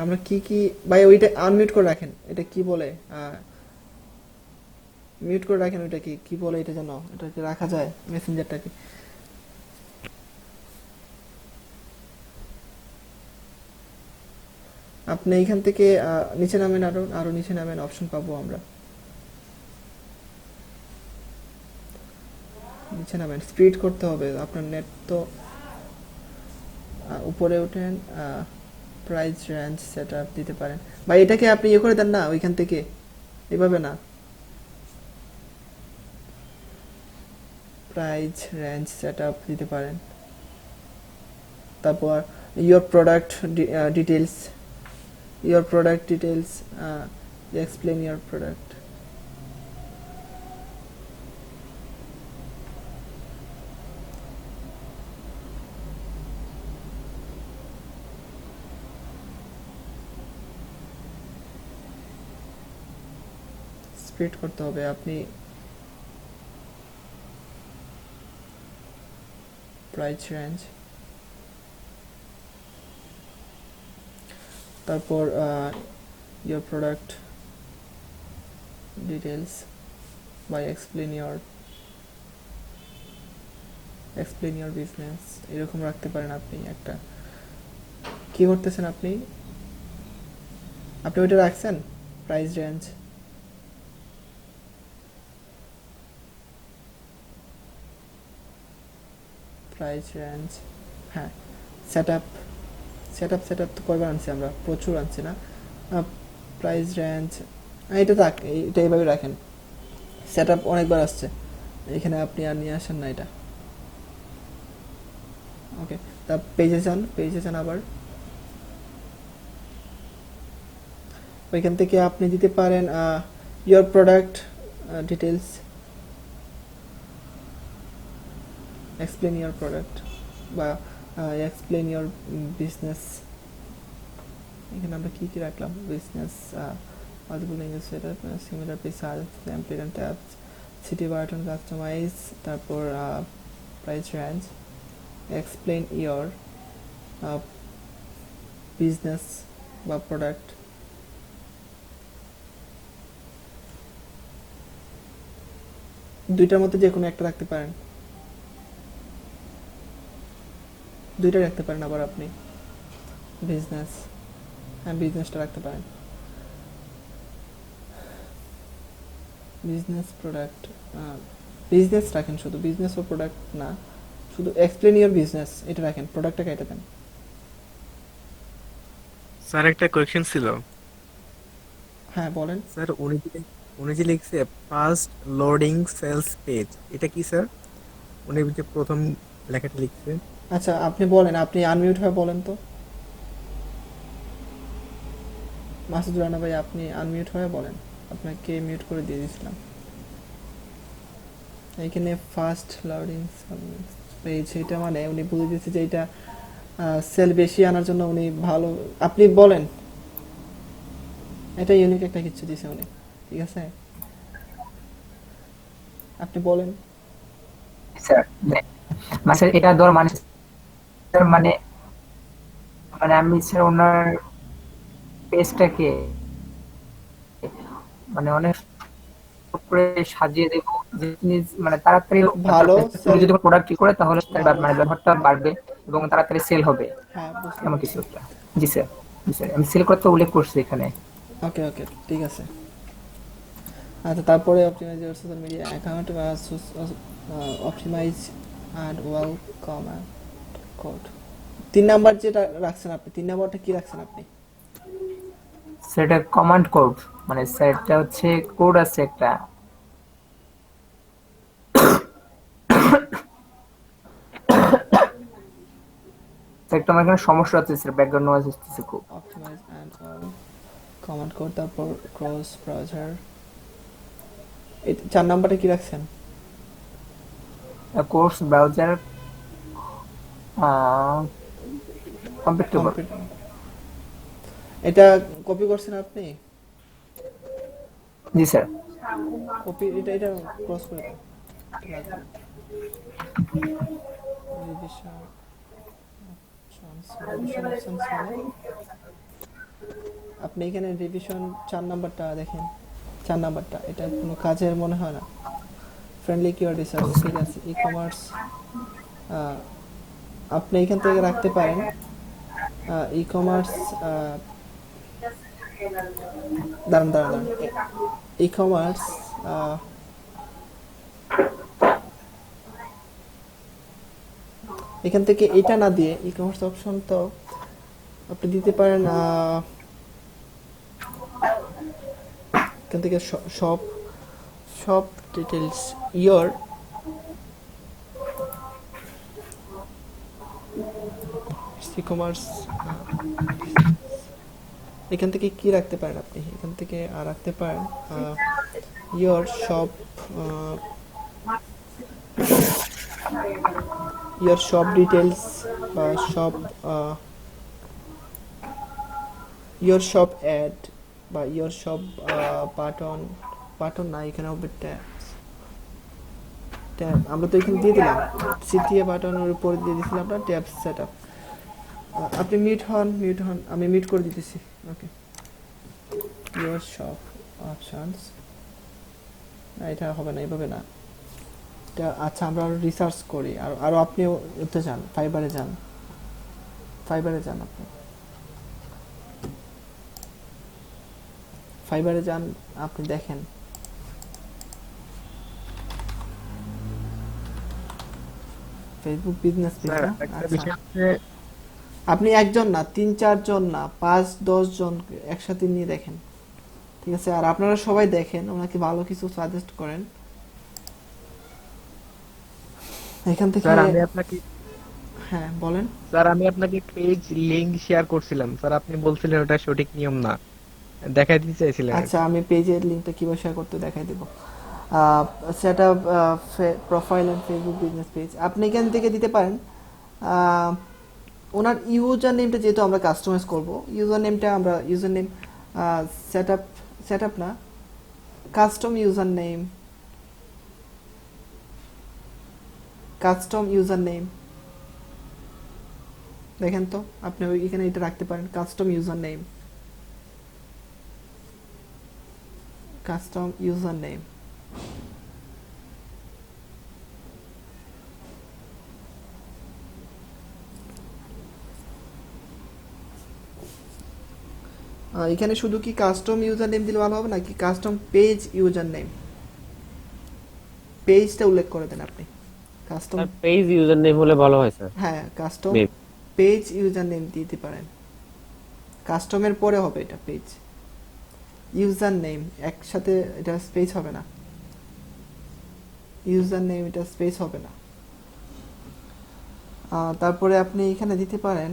আমরা কি কি ভাই ওইটা আনমিউট করে রাখেন এটা কি বলে মিউট করে রাখেন ওইটা কি বলে এটা জানো এটা কি রাখা যায় মেসেঞ্জারটাকে আপনি এখান থেকে নিচে নামেন আরো নিচে নামেন অপশন পাবো আমরা নিচে নামেন স্প্লিট করতে হবে আপনার নেট তো উপরে উঠেন প্রাইস রেঞ্জ সেটআপ দিতে পারেন ভাই এটাকে আপনি ইয়ে করে দেন না ওইখান থেকে এভাবে না প্রাইস রেঞ্জ সেটআপ দিতে পারেন তারপর your product details explain your product split করতে হবে আপনি প্রাইস রেঞ্জ তারপর your product details by explain your business এরকম রাখতে পারেন আপনি একটা কি করতেছেন আপনি ওইটা রাখছেন প্রাইস রেঞ্জ হ্যাঁ সেটআপ তো কয়বার আনছি আমরা প্রচুর আনছি না প্রাইস রেঞ্জ এটা এইভাবে রাখেন সেটআপ অনেকবার আসছে এখানে আপনি আর নিয়ে আসেন না এটা ওকে তা পেজে যান আবার ওইখান থেকে আপনি দিতে পারেন your product details explain your product বা explain your business এখানে আমরা কি রাখলাম business multiple language setup similar page search template and tabs city button customize তারপর price range explain your business বা প্রোডাক্ট, দুইটার মধ্যে যে কোনো একটা রাখতে পারেন, দুইটা রাখতে পারেন। আবার আপনি বিজনেস, হ্যাঁ বিজনেসটা রাখতে পারেন। বিজনেস প্রোডাক্ট, বিজনেস রাখেন, শুধু বিজনেস ও প্রোডাক্ট না, শুধু এক্সপ্লেন ইওর বিজনেস এটা রাখেন, প্রোডাক্টটা কেটে দেন। স্যার একটা কোয়েশ্চেন ছিল। হ্যাঁ বলেন। স্যার উনি যে লিখছে ফার্স্ট লোডিং সেলস পেজ, এটা কি স্যার? উনি যে প্রথম লেখাটা লিখছে। আচ্ছা আপনি বলেন, আপনি আনমিউট হয়ে বলেন তো মাসুদুর রানা ভাই, আপনি আনমিউট হয়ে বলেন, আপনাকে মিউট করে দিয়ে দিয়েছিলাম। এইখানে ফার্স্ট লোডিং পেজ, এটা মানে উনি বুঝে দিয়েছে যে এটা সেল বেশি আনার জন্য উনি ভালো, আপনি বলেন, এটা ইউনিক একটা কিছু দিয়েছে উনি, ঠিক আছে আপনি বলেন। স্যার স্যার এটা ধর মানে স্যার মানে মানে আমি স্যার ওনার পেজটাকে মানে অনেক করে সাজিয়ে দেবো যে তিনি মানে তাড়াতাড়ি ভালো তিনি যদি প্রোডাক্ট করে তাহলে তার মানে ব্যবহারটা বাড়বে এবং তাড়াতাড়ি সেল হবে, হ্যাঁ বুঝতে এমন পেরেছি। কিছু একটা। জি স্যার, জি স্যার, আমি সেল করতে উল্লেখ করছি এখানে। ওকে ওকে ঠিক আছে। আচ্ছা তারপরে optimize your social media account বা optimize and well comment code. 3 number যেটা রাখছেন আপনি, 3 নাম্বারটা কি রাখছেন আপনি? সেটা কমান্ড কোড, মানে সেটা হচ্ছে কোড আছে একটা। একটা আমার এখানে সমস্যা হচ্ছে স্যার, ব্যাকগ্রাউন্ড নয়েজ আসছে খুব। Optimise and well comment code, তারপর ক্রস ব্রাউজার, এই 4 নাম্বারটা কি রাখছেন? Course browser compatible. এটা কপি করছেন আপনি? জি স্যার। কপি, এটা ক্রস করে দেন, এটা লাগবে। রিভিশন ট্রান্সফরমেশন মানে আপনি এখানে রিভিশন 4 নাম্বারটা দেখেন, 4 নাম্বারটা এটা কোনো কাজের মনে হয় না। ফ্রেন্ডলি কিওয়ার্ড রিসার্চ, ঠিক আছে। ই কমার্স আপনি এখান থেকে রাখতে পারেন ই কমার্স, দাঁড়ান ই কমার্স এখান থেকে এটা না দিয়ে ই কমার্স অপশন তো আপনি দিতে পারেন এখান থেকে shop details your e commerce, এখান থেকে কি রাখতে পারেন আপনি? এখান থেকে রাখতে পারেন your shop, your shop details বা শপ ইওর শপ অ্যাড বা ইওর শপ বাটন না, এখানে হবে ট্যাবস, ট্যাব আমরা তো এখানে দিয়ে দিলাম, সিটিএ বাটনের উপর দিয়ে দিয়েছিলাম আপনার ট্যাব সেট আপ। আপনি মিউট হন, আমি মিউট করে দিতেছি। ওকে ইওর শপ অপশনস, না এটা হবে না, এইভাবে না এটা। আচ্ছা আমরা আরো রিসার্চ করি, আরো আপনি ওতে যান, ফাইবারে যান আপনি ফাইবারে যান, আপনি দেখেন ফেসবুক বিজনেস পেজ না। আচ্ছা আপনি একজন না, 3-4 জন না, 5-10 জন একসাথে নিয়ে দেখেন, ঠিক আছে। আর আপনারা সবাই দেখেন, ওনাকে ভালো কিছু সাজেস্ট করেন এখান থেকে। স্যার আমি আপনাকে, হ্যাঁ বলেন। স্যার আমি আপনাকে পেজ লিংক শেয়ার করছিলাম স্যার, আপনি বলছিলেন ওটা সঠিক নিয়ম না, দেখাই দিতে চাইছিলেন। আচ্ছা আমি পেজের লিংকটা কিভাবে শেয়ার করতে দেখাই দেব। Setup profile and Facebook business page আপনি এখান থেকে দিতে পারেন। ওনার ইউজার নেমটা যেহেতু আমরা কাস্টমাইজ করব, ইউজার নেমটা আমরা ইউজার নেম সেটআপ না, কাস্টম ইউজার নেম, দেখেন তো, আপনি এখানে এটা রাখতে পারেন, custom user name. Custom user name, এখানে শুধু কি কাস্টম ইউজার নেম দিলে ভালো হবে নাকি কাস্টম পেজ ইউজার নেম? পেজটা উল্লেখ করে দেন আপনি। কাস্টম পেজ ইউজার নেম হলে ভালো হয় স্যার। হ্যাঁ, custom Maybe. Page user name দিতে পারেন। কাস্টমের পরে হবে এটা পেজ। ইউজার নেম একসাথে, এটা স্পেস হবে না। ইউজার নেম এটা স্পেস হবে না। তারপরে আপনি এখানে দিতে পারেন,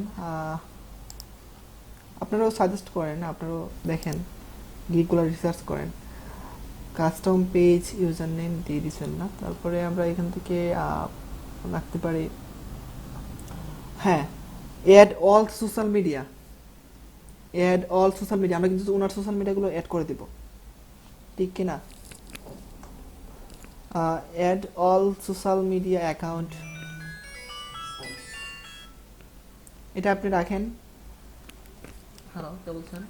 আপনারাও সাজেস্ট করেন, আপনারাও দেখেন, গিকগুলো রিসার্চ করেন। কাস্টম পেজ ইউজার নেম দিয়ে দিচ্ছেন না। তারপরে আমরা এখান থেকে রাখতে পারি, হ্যাঁ, add all social media. Add all social media, আমরা কিন্তু ওনার সোশ্যাল মিডিয়াগুলো অ্যাড করে দিব, ঠিক কিনা? Add all social media account, এটা আপনি রাখেন। হ্যালো, কে বলছেন?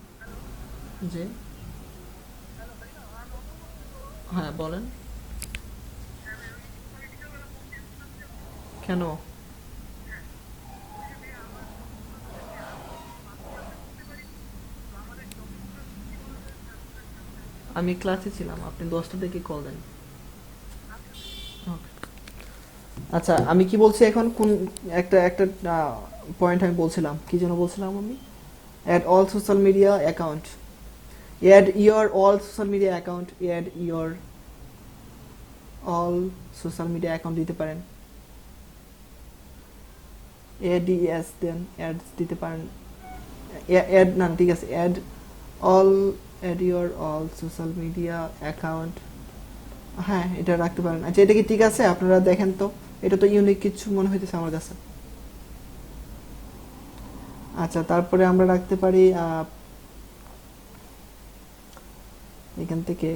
জি, হ্যাঁ বলেন। কেন? আমি ক্লাসে ছিলাম, আপনি 10টা থেকে কল দেন। Okay. আচ্ছা, আমি কি বলছি এখন, কোন একটা একটা পয়েন্ট আমি বলছিলাম, কি যেন বলছিলাম আমি? Add all social media account, add your all social media account, add your all social media account দিতে পারেন। এডিএস দেন অ্যাড দিতে পারেন। অ্যাড না, ঠিক আছে, add all, add your all social media account, হ্যাঁ এটা রাখতে পারেন। আচ্ছা, এটা কি ঠিক আছে? আপনারা দেখেন তো, এটা তো ইউনিক কিছু মনে হইতেছে আমার কাছে। আচ্ছা, তারপরে আমরা রাখতে পারি এখান থেকে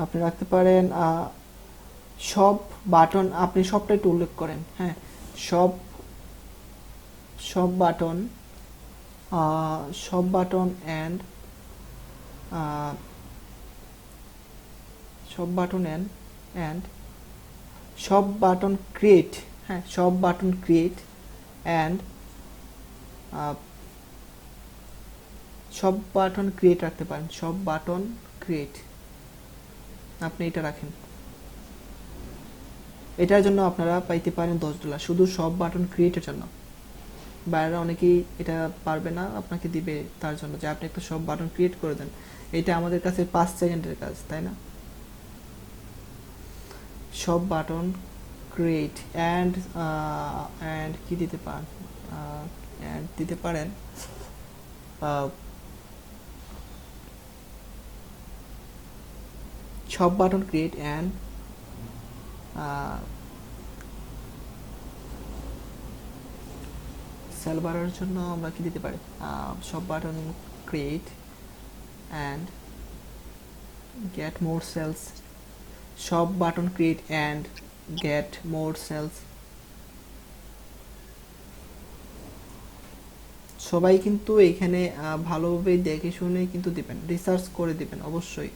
আপনি রাখতে পারেন সব বাটন, আপনি সবটা একটু উল্লেখ করেন। হ্যাঁ, সব সব বাটন, সব বাটন অ্যান্ড সব বাটন অ্যান্ড সব বাটন ক্রিয়েট। হ্যাঁ, সব বাটন ক্রিয়েট অ্যান্ড সব বাটন ক্রিয়েট রাখতে পারেন। সব বাটন ক্রিয়েট, আপনি এটা রাখেন। এটার জন্য আপনারা পাইতে পারেন $10, শুধু সব বাটন ক্রিয়েটের জন্য। বাইরে অনেকেই এটা পারবে না, আপনাকে দিবে তার জন্য যে আপনি একটা সব বাটন ক্রিয়েট করে দেন। এটা আমাদের কাছে 5 সেকেন্ডের কাজ, তাই না? সব বাটন ক্রিয়েট অ্যান্ড কি দিতে পারেন? অ্যান্ড দিতে পারেন সব বাটন ক্রিয়েট অ্যান্ড সেল বাড়ার জন্য আমরা কি দিতে পারি? সব button create and get more sales. সব button create and get more sales. সবাই কিন্তু এখানে ভালোভাবে দেখে শুনে কিন্তু দিবেন, রিসার্চ করে দিবেন অবশ্যই।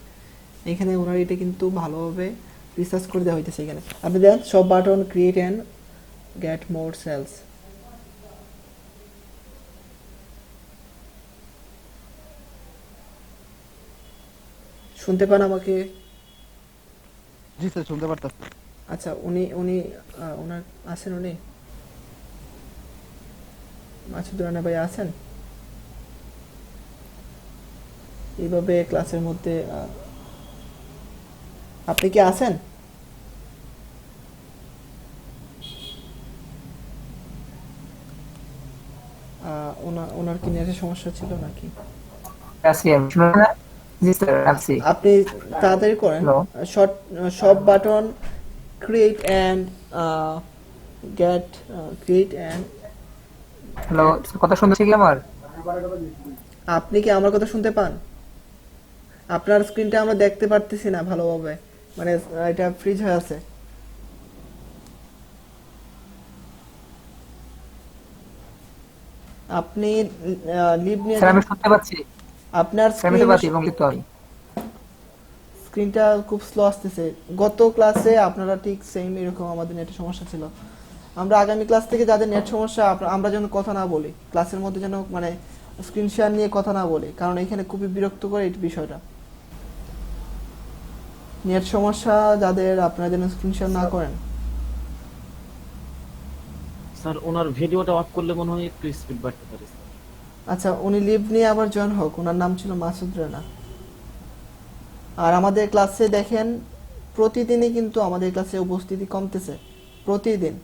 এখানে ওনার এটা কিন্তু ভালোভাবে রিসার্চ করে দেওয়া হইতেছে। এখানে আপনি দেখেন, সব button create and get more sales. শুনতে পান আমাকে? জি স্যার, শুনতে পারতাছি। আচ্ছা, উনি উনি ওনার আছেন, উনি মাসুদ রানা ভাই আছেন? এইভাবে ক্লাসের মধ্যে আপনি কি আছেন? ওনার কি নেটের সমস্যা ছিল নাকি? আছি আমি, শুনুন না? জি স্যার, আছি। আপনি তাড়াতাড়ি করেন। সব button create and get create and. Hello, কথা শুনতেছি কি আমার? আপনি কি আমার কথা শুনতে পান? আপনার স্ক্রিনটা আমরা দেখতে পারতেছি না ভালোভাবে, মানে এটা ফ্রিজ হয়ে আছে। আপনি লিভ নিয়ে স্যার যান। আমি শুনতে পাচ্ছি, আপনার স্যার আমি শুনতে পাচ্ছি এবং লিখতে হবে। স্ক্রিনটা খুব স্লো আসতেছে। গত ক্লাসে আপনারা ঠিক সেম এরকম আমাদের নেটের সমস্যা ছিল। আমরা আগামী ক্লাস থেকে যাদের নেট সমস্যা আমরা যেন কথা না বলি, ক্লাসের মধ্যে যেন মানে স্ক্রিন শেয়ার নিয়ে কথা না বলি, কারণ এখানে খুবই বিরক্ত করে এই বিষয়টা। নেট সমস্যা যাদের, আপনারা যেন স্ক্রিন শেয়ার না করেন। স্যার ওনার ভিডিওটা অফ করলে মনে হয় একটু স্পিড বাড়তে পারে স্যার। আচ্ছা, উনি লিভ নিয়ে আবার জয়েন হোক। ওনার নাম ছিল মাসুদ রানা। আর আমাদের ক্লাসে দেখেন প্রতিদিনই কিন্তু আমাদের ক্লাসে উপস্থিতি কমতেছে, প্রতিদিন।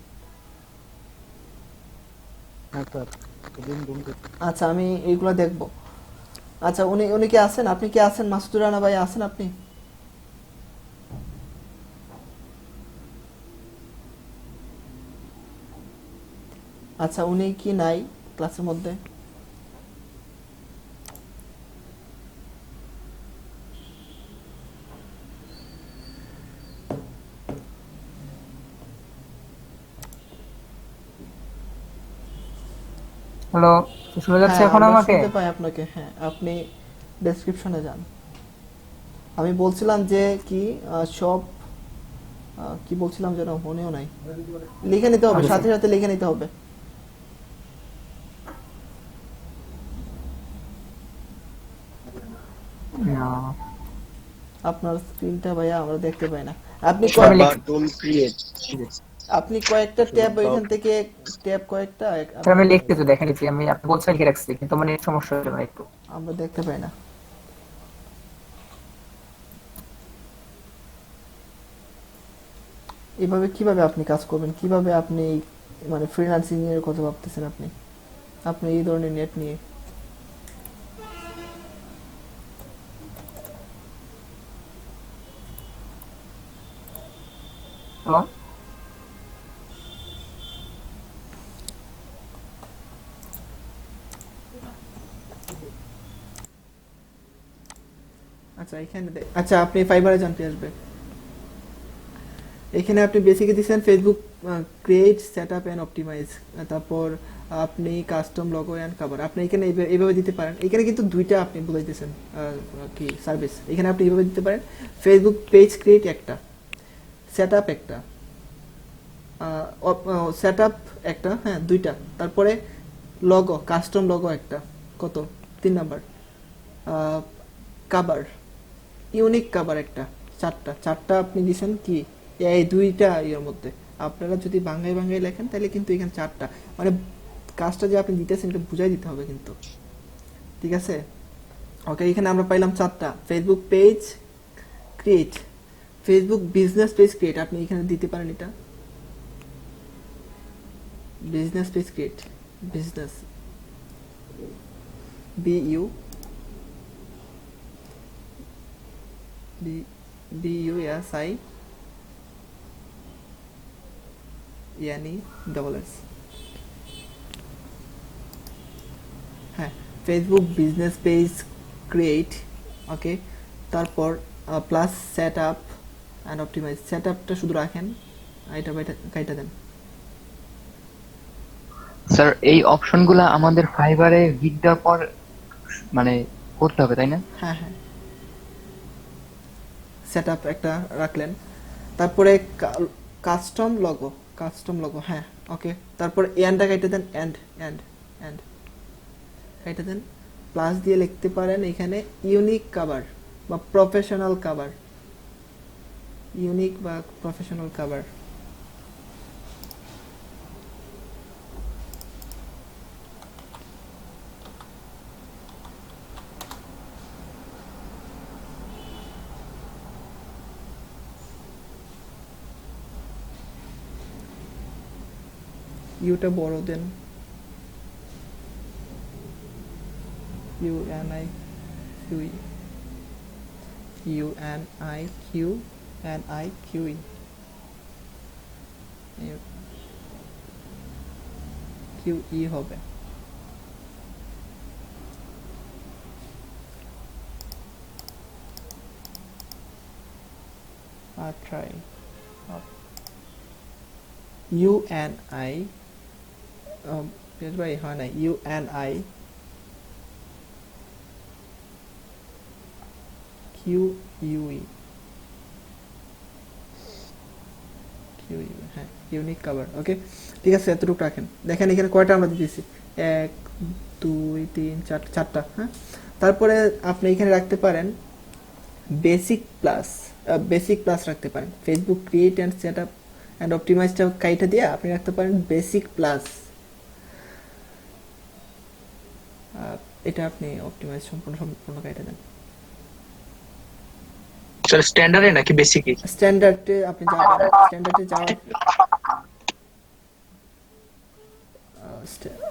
হ্যাঁ স্যার, দিন কমতেছে। আচ্ছা, আমি এইগুলো দেখব। আচ্ছা, উনি উনি কি আছেন? আপনি কি আছেন? মাসুদুর রানা ভাই আছেন আপনি? আচ্ছা, উনি কি নাই ক্লাসের মধ্যে? হ্যালো, শোনা যাচ্ছে হ্যাঁ, এখন আমরা আমাকে? শুনতে পাই আপনাকে। হ্যাঁ, আপনি ডেসক্রিপশনে যান। আমি বলছিলাম যে কি সব কি বলছিলাম যেন মনেও নাই। লিখে নিতে হবে, আচ্ছা। সাথে সাথে লিখে নিতে হবে। না, আপনার স্ক্রিনটা ভাইয়া আমরা দেখতে পাই না। আপনি আমি লিখ- আপনি কয়েকটা ট্যাব ওইখান থেকে ট্যাব কয়েকটা স্যার আমি লিখতেছি, দেখে নিচ্ছি। আমি আপনি বলছেন লিখে রাখছি, কিন্তু আমার নেট সমস্যা হচ্ছে না একটু। আমরা দেখতে পাই না। এভাবে কিভাবে আপনি কাজ করবেন? কিভাবে আপনি মানে ফ্রিল্যান্সিং এর কথা ভাবতেছেন আপনি আপনি এই ধরনের নেট নিয়ে? হ্যালো, আচ্ছা, এখানে আচ্ছা, আপনি ফাইবারে যান, আসবে। এখানে আপনি বেসিকে দিচ্ছেন Facebook create, set up and optimise. তারপর আপনি কাস্টম লোগো অ্যান্ড কভার। আপনি এখানে এইভাবে দিতে পারেন। এখানে কিন্তু দুইটা আপনি বুঝাইতেছেন কি সার্ভিস। এখানে আপনি এইভাবে দিতে পারেন, ফেসবুক পেজ ক্রিয়েট একটা, সেট আপ একটা, সেট আপ একটা, হ্যাঁ দুইটা। তারপরে লগো, কাস্টম লগো একটা, কত 3 নাম্বার। কাভার, ইউনিক কাভার একটা, চারটা আপনি দিছেন কি এই দুইটা ইয়ের মধ্যে। আপনারা যদি বাংলায় বাংলায় লেখেন তাহলে কিন্তু এখানে চারটা, মানে কাজটা যে আপনি দিতেছেন এটা বুঝাই দিতে হবে কিন্তু, ঠিক আছে? ওকে, এখানে আমরা পাইলাম চারটা। Facebook page create, Facebook business page create, আপনি এখানে দিতে পারেন এটা business page create, business BU BUSI यानी डबल एस। হ্যাঁ, Facebook business page create. Okay, তারপর plus set up and optimise. Set আপটা শুধু রাখেন, এটা কাইটা দেন। স্যার এই অপশনগুলো আমাদের ফাইবারে গিগ দেওয়ার পর মানে করতে হবে, তাই না? হ্যাঁ হ্যাঁ, সেট আপ একটা রাখলেন। তারপরে কাস্টম লগো, হ্যাঁ ওকে। তারপর এন্ডটা কেটে দেন, এন্ড কেটে দেন। প্লাস দিয়ে লিখতে পারেন এখানে ইউনিক কভার বা প্রফেশনাল কভার, ইউনিক বা প্রফেশনাল কভার। ইউটা বড় দেন, UNIQE, QE হবে। ট্রাই UNI পেজ বাই হয় না, UNI QUE হ্যাঁ, ইউনিক কভার। ওকে, ঠিক আছে, এতটুকু রাখেন। দেখেন এখানে কয়টা আমরা দিতেছি, 1 2 3 4, চারটা। হ্যাঁ, তারপরে আপনি এখানে রাখতে পারেন বেসিক প্লাস রাখতে পারেন। Facebook create and set up and অপটিমাইজটা কাইটা দিয়ে আপনি রাখতে পারেন বেসিক প্লাস। এটা আপনি অপটিমাইজ সম্পূর্ণ কাইটা দেন। স্যার স্ট্যান্ডার্ডে নাকি বেসিকই? স্ট্যান্ডার্ডে আপনি যাবেন, স্ট্যান্ডার্ডে যাওয়ার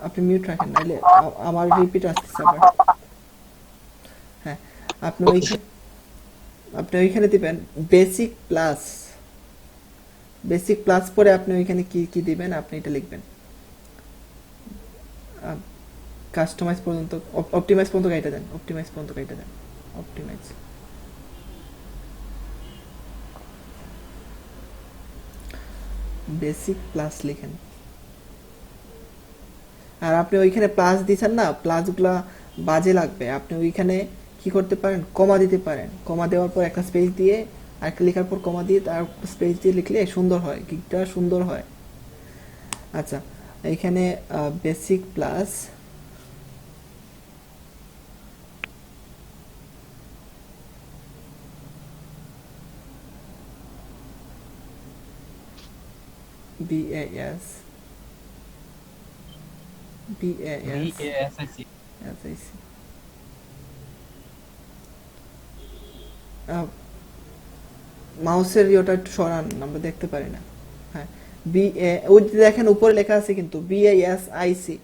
আপনি মিউট রাখেন, নাহলে আমার রিপিট আসতেছে আবার। হ্যাঁ, আপনি ওইখানে দিবেন বেসিক প্লাস পরে আপনি ওইখানে কি কি দিবেন আপনি এটা লিখবেন। কাস্টমাইজ পর্যন্ত, অপটিমাইজ পর্যন্ত কাইটা দেন, অপটিমাইজ। বেসিক প্লাস লিখেন। আর আপনি ওইখানে প্লাস দিচ্ছেন না, প্লাসগুলা বাজে লাগবে। আপনি ওইখানে কি করতে পারেন, কমা দিতে পারেন। কমা দেওয়ার পর একটা স্পেস দিয়ে, আরেকটা লেখার পর কমা দিয়ে, তার স্পেস দিয়ে লিখলে সুন্দর হয়, গিকটা সুন্দর হয়। আচ্ছা, এইখানে বেসিক প্লাস BAS মাউসের ইয়েটা একটু সরান, আমরা দেখতে পারি না। হ্যাঁ, ওই যে দেখেন উপরে লেখা আছে কিন্তু BASIC।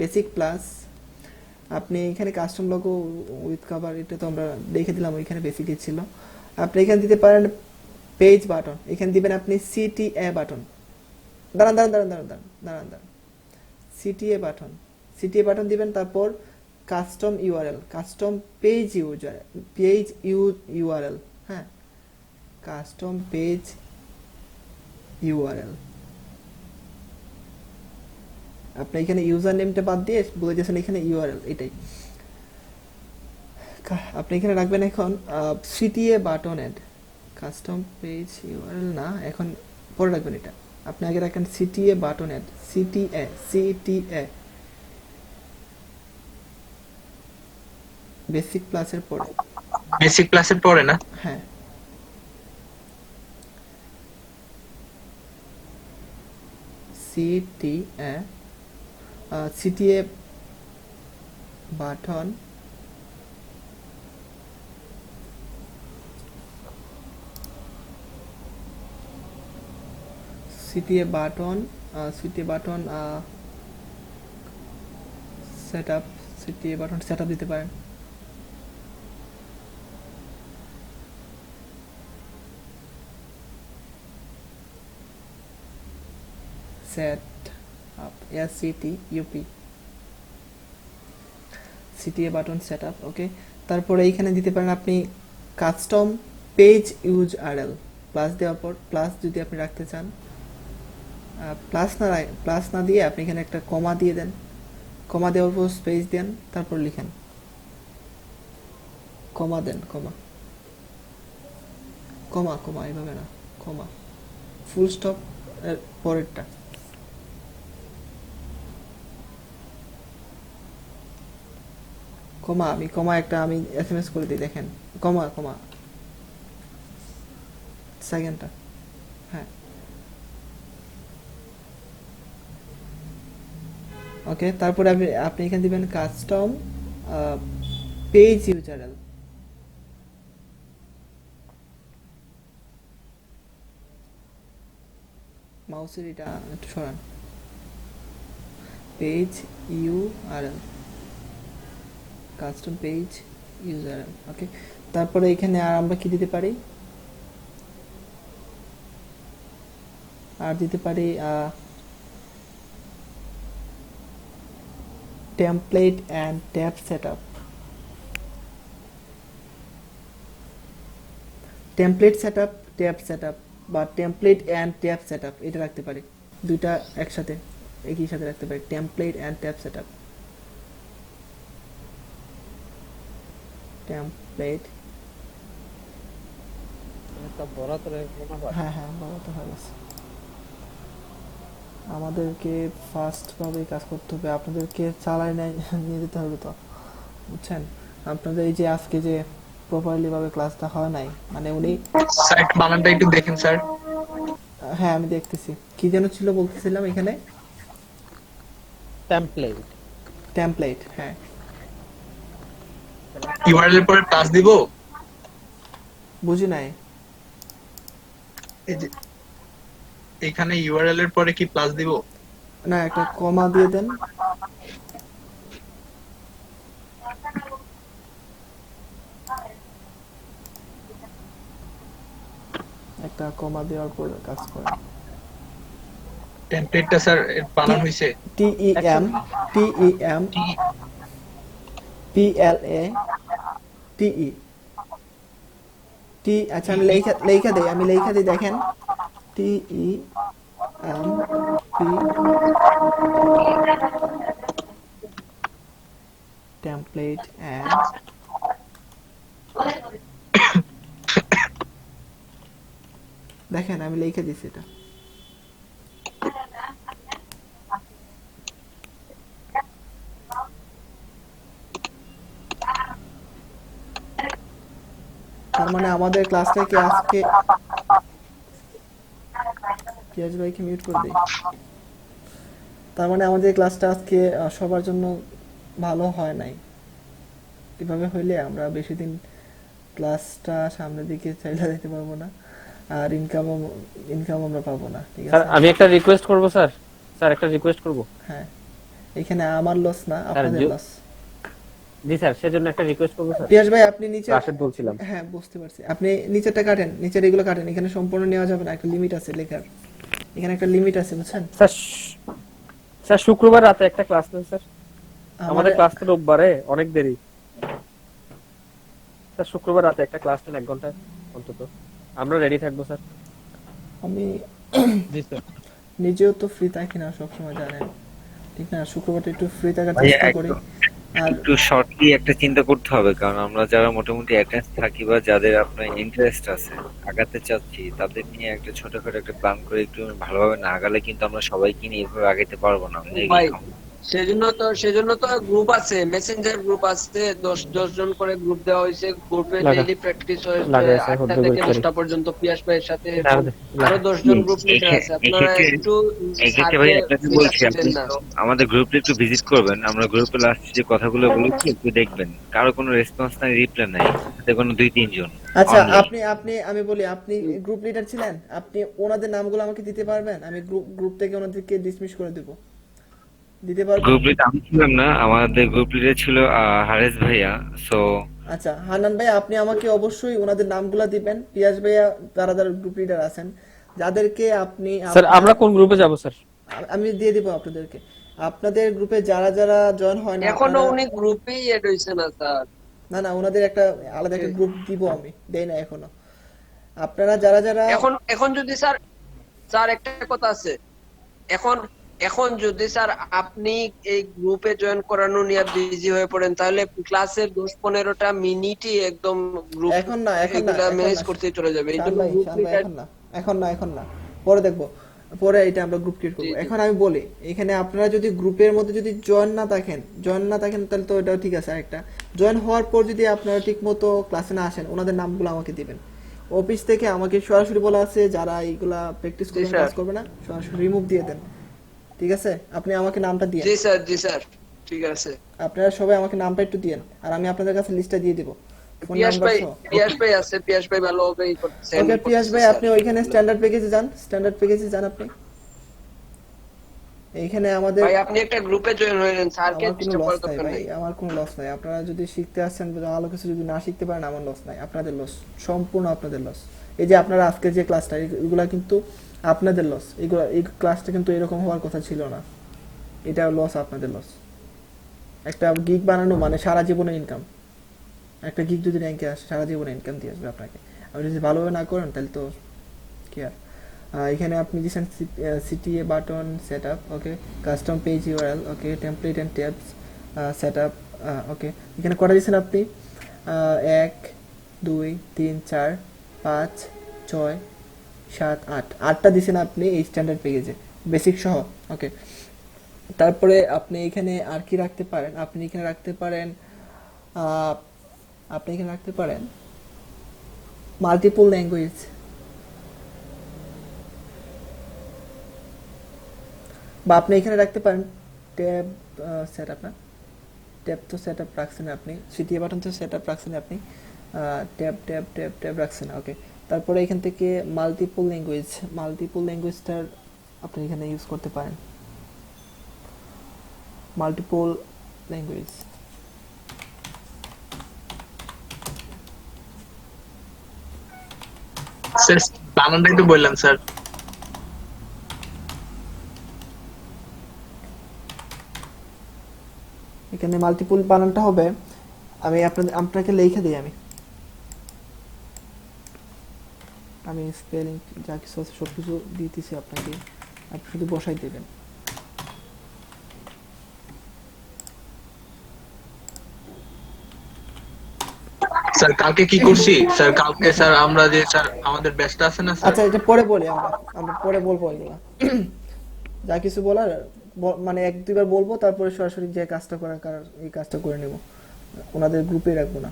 Basic plus. আপনি এখানে কাস্টম লোগো উইথ কভার, এটা তো আমরা দেখে দিলাম, ওইখানে বেসিকই ছিল। আপনি এখানে দিতে পারেন পেজ বাটন, এখানে দিবেন আপনি CTA বাটন। দাঁড়ান, CTA বাটন দিবেন, তারপর custom URL, custom page URL. হ্যাঁ, কাস্টম পেজ ইউআরএল। আপনি এখানে ইউজার নেমটা বাদ দিয়ে বলে দিয়েছেন এখানে ইউআরএল, এটাই আপনি এখানে রাখবেন। এখন CTA button add, custom page URL না, এখন পরে রাখবেন এটা। আপনি আগে রাখেন CTA button add, CTA basic প্লাসের পরে না? হ্যাঁ, CTA বাটন সেটআপ দিতে পারেন। CTA button setup. ওকে, তারপরে এইখানে দিতে পারেন আপনি কাস্টম পেজ ইউআরএল, প্লাস দেওয়ার পর, প্লাস যদি আপনি রাখতে চান, প্লাস না দিয়ে আপনি এখানে একটা কমা দিয়ে দেন। কমা দেওয়ার পর স্পেস দেন, তারপর লিখেন, কমা দেন, কমা এইভাবে না, কমা, ফুল স্টপ এর পরেরটা। আমি SMS করে দিই, দেখেন, কমা সেকেন্ডটা। হ্যাঁ, ওকে, তারপরে আপনি এখানে দিবেন কাস্টম পেজ ইউআরএল। মাউসের এটা একটু সরান, page URL, custom page URL. Okay, তারপরে এখানে আর আমরা কি দিতে পারি, template and tab setup. Tab setup বা টেমপ্লেট অ্যান্ড ট্যাব সেটআপ এটা রাখতে পারি, দুইটা একসাথে একই সাথে রাখতে পারি, template and tab setup. Template, হ্যাঁ হ্যাঁ বড় তো হয়ে গেছে। আমাদেরকে ফার্স্ট ভাবে কাজ করতে হবে, আপনাদেরকে চালাই নিয়ে যেতে হবে তো, বুঝছেন? আপনাদের এই যে আজকে যে প্রপারলি ভাবে ক্লাসটা হয় নাই, মানে উনি, স্যার একটু বানানটা একটু দেখেন স্যার। হ্যাঁ আমি দেখতেছি, কি যেন ছিল বলতেছিলাম এখানে, টেমপ্লেট। টেমপ্লেট, হ্যাঁ ইউআরএল এর পরে প্লাস দিব। বুঝি নাই। এই যে এখানে ইউআরএল এর পরে কি প্লাস দিব? না, একটা কমা দিয়ে দেন। একটা কমা দেওয়ার পর কাজ করেন। টেমপ্লেটটা স্যার বানান হইছে। TEM PLA TE আচ্ছা আমি লেখা দিই দেখেন, TEM P টেমপ্লেট এন্ড দেখেন আমি লিখে দিছি এটা। তার মানে আমাদের ক্লাসটা কি আজকে, পিয়াজ ভাইকে মিউট করে দিই। তার মানে আমাদের ক্লাসটা আজকে সবার জন্য ভালো হয় নাই। এভাবে হইলে আমরা বেশি দিন ক্লাসটা সামনের দিকে চালিয়ে যেতে পারবো না, আর ইনকাম আমরা পাবো না। ঠিক স্যার আছে, আমি একটা রিকোয়েস্ট করব স্যার, একটা রিকোয়েস্ট করব। হ্যাঁ এখানে আমার লস না, আপনাদের লস। জি স্যার, সেজন্য একটা রিকোয়েস্ট করব স্যার। পিয়াজ ভাই আপনি নিচে রাশেদ বলছিলাম। হ্যাঁ বুঝতে পারছি, আপনি নিচেরটা কাটেন, নিচের এগুলো কাটেন, এখানে সম্পূর্ণ নেওয়া যাবে না, একটা লিমিট আছে লেখার, এখানে একটা লিমিট আছে বুঝছেন। স্যার শুক্রবার রাতে একটা ক্লাস নেন স্যার, আমাদের ক্লাস তো রোববারে অনেক দেরি। স্যার শুক্রবার রাতে একটা ক্লাস নেন 1 ঘন্টা অন্তত, আমরা রেডি থাকবো স্যার। আমি জি স্যার। নিজেও তো ফ্রি থাকি না সব সময়, জানেন ঠিক না, শুক্রবারটা একটু ফ্রি থাকার চেষ্টা করি। আর একটু শর্টলি একটা চিন্তা করতে হবে, কারণ আমরা যারা মোটামুটি অ্যাটেন্ড থাকি বা যাদের আপনার ইন্টারেস্ট আছে, আগাতে চাচ্ছি, তাদের নিয়ে একটা ছোটখাটো একটা প্ল্যান করে একটু ভালোভাবে না আগালে কিন্তু আমরা সবাইকে নিয়ে এভাবে আগাইতে পারবো না। ভাই সেজন্য তো গ্রুপ আছে, মেসেঞ্জার গ্রুপ আছে, 10 জন করে গ্রুপ দেওয়া হয়েছে, গ্রুপে ডেইলি প্র্যাকটিস হয়েছে 8টা থেকে 10টা পর্যন্ত পিয়াস ভাইয়ের সাথে, আরো 10 জন গ্রুপ লিডার আছে। আপনারা একটু এক্ষেত্রে ভাই আপনাকে বলছি, আপনি আমাদের গ্রুপে একটু ভিজিট করবেন, আমরা গ্রুপে লাস্ট যে কথাগুলো বলেছি একটু দেখবেন, কারো কোনো রেসপন্স নাই, রিপ্লাই নাই, সাথে কোনো 2-3 জন। আচ্ছা আপনি আমি বলি, আপনি গ্রুপ লিডার ছিলেন, আপনি ওনাদের নামগুলো আমাকে দিতে পারবেন? আমি গ্রুপ থেকে ওনাদেরকে ডিসমিস করে দেব, দিতে পারবেন? গ্রুপ লিডার আমি ছিলাম না, আমাদের গ্রুপ লিডার ছিল হারেস ভাইয়া। সো আচ্ছা হান্নান ভাই, আপনি আমাকে অবশ্যই ওনাদের নামগুলো দিবেন, পিয়াস ভাইয়া যারা গ্রুপ লিডার আছেন, যাদেরকে আপনি। স্যার আমরা কোন গ্রুপে যাব স্যার? আমি দিয়ে দিব আপনাদেরকে, আপনাদের গ্রুপে যারা জয়েন হয় না। এখনো উনি গ্রুপেই এড হইছে না স্যার। না ওনাদের একটা আলাদা একটা গ্রুপ দিব, আমি দেই না এখনো। আপনারা যারা এখন যদি স্যার একটা কথা আছে, এখন যদি স্যার আপনি এই গ্রুপে জয়েন করানো নিয়ে বিজি হয়ে পড়েন, তাহলে ক্লাসের 10-15টা মিনিটই একদম গ্রুপ এখন না ম্যানেজ করতে চলে যাবে। এই জন্য এখন না পরে দেখবো, পরে এটা আমরা গ্রুপ ক্রিয়েট করবো। এখন আমি বলি, এখানে আপনারা যদি গ্রুপের মধ্যে যদি জয়েন না থাকেন তাহলে তো এটাও ঠিক আছে। আরেকটা, জয়েন হওয়ার পর যদি আপনারা ঠিক মতো ক্লাসে না আসেন, ওনাদের নামগুলো আমাকে দিবেন। অফিস থেকে আমাকে সরাসরি বলা আছে যারা এইগুলা প্র্যাকটিস করে কাজ করবে না, সরাসরি রিমুভ দিয়ে দেন, ঠিক আছে? আপনি আমাকে নামটা দিয়েন। জি স্যার ঠিক আছে। আপনারা সবাই আমাকে নামটা একটু দিয়েন, আর আমি আপনাদের কাছে লিস্টটা দিয়ে দেব। পিয়াস ভাই আছে, পিয়াস ভাই ভালো হবে এই করতেছে। ওকে পিয়াস ভাই, আপনি ওইখানে স্ট্যান্ডার্ড প্যাকেজে যান আপনি। এইখানে আমাদের ভাই আপনি একটা গ্রুপে জয়েন হলেন, স্যারকে ডিস্টার্ব করার দরকার নাই। আমার কোনো লস নাই। আপনারা যদি শিখতে আসছেন, ভালো কিছু যদি না শিখতে পারেন, আমার লস নাই, আপনাদের লস, সম্পূর্ণ আপনাদের লস। এই যে আপনারা আজকে যে ক্লাসটা, এগুলা কিন্তু আপনাদের লস। এই ক্লাসটা কিন্তু এরকম হওয়ার কথা ছিল না, এটা লস, আপনাদের লস। একটা গিগ বানানো মানে সারা জীবনে ইনকাম। একটা গিগ যদি র্যাঙ্কে আসে, সারা জীবনে ইনকাম দিয়ে আসবে আপনাকে। আপনি যদি ভালোভাবে না করেন, তাহলে তো কেয়ার। এখানে আপনি দিচ্ছেন CTA button set up, okay, custom page URL, okay, template and tabs set up, okay. এখানে কটা দিচ্ছেন আপনি? 1 2 3 4 5 6 7 8, 8টা দিচ্ছেন আপনি এই স্ট্যান্ডার্ড প্যাকেজে বেসিক সহ, ওকে। তারপরে আপনি এখানে আর কি রাখতে পারেন? আপনি এখানে রাখতে পারেন মাল্টিপল ল্যাঙ্গুয়েজ, বা আপনি এখানে রাখতে পারেন ট্যাব সেট আপ, না ট্যাব তো সেট আপ রাখছেন আপনি, সিটিএ বাটন তো সেট আপ রাখছেন আপনি, ট্যাব ট্যাব ট্যাব ট্যাব রাখছেন, ওকে। তারপরে এখান থেকে মাল্টিপল ল্যাঙ্গুয়েজটার আপনি এখানে ইউজ করতে পারেন, মাল্টিপল ল্যাঙ্গুয়েজ। স্যার বানানটা একটু বললেন স্যার। এখানে মাল্টিপল বানানটা হবে, আমি আপনাকে লিখে দিই, আমি স্পেলিং যা কিছু আছে সব কিছু দিতেছি আপনাকে, আপনি শুধু বসাই দেবেন। স্যার কালকে কি করছি স্যার? কালকে স্যার আমরা যে স্যার আমাদের ব্যাচটা আছে না স্যার, আচ্ছা, এটা পরে বলি, আমরা পরে বলবো এগুলা। যা কিছু বলার মানে 1-2বার বলবো, তারপরে সরাসরি যে কাজটা করার এই কাজটা করে নেব, ওনাদের গ্রুপে রাখবো না।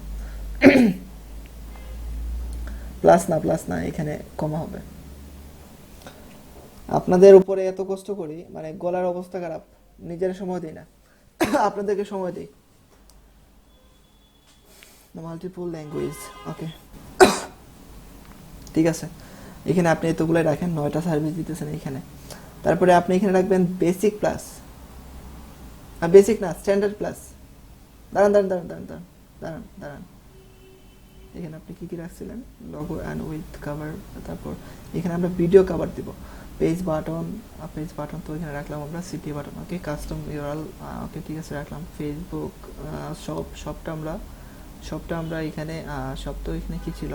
প্লাস না, এখানে কমা হবে। আপনাদের উপরে এত কষ্ট করি, মানে গলার অবস্থা খারাপ, নিজের সময় দিই না, আপনাদেরকে সময় দিই। মাল্টিপল ল্যাঙ্গুয়েজ, ওকে, ঠিক আছে। এখানে আপনি এতগুলাই রাখেন, 9টা সার্ভিস দিতেছেন এখানে। তারপরে আপনি এখানে রাখবেন বেসিক প্লাস, বেসিক না স্ট্যান্ডার্ড প্লাস। দাঁড়ান, এখানে আপনি কি রাখছিলেন? Logo and with cover. তারপর এখানে আমরা ভিডিও কভার দিব, পেজ বাটন তো এখানে রাখলাম আমরা, সিটি button, okay, custom URL, okay, ঠিক আছে, রাখলাম। ফেসবুক সবটা আমরা এখানে, সব তো এখানে কি ছিল,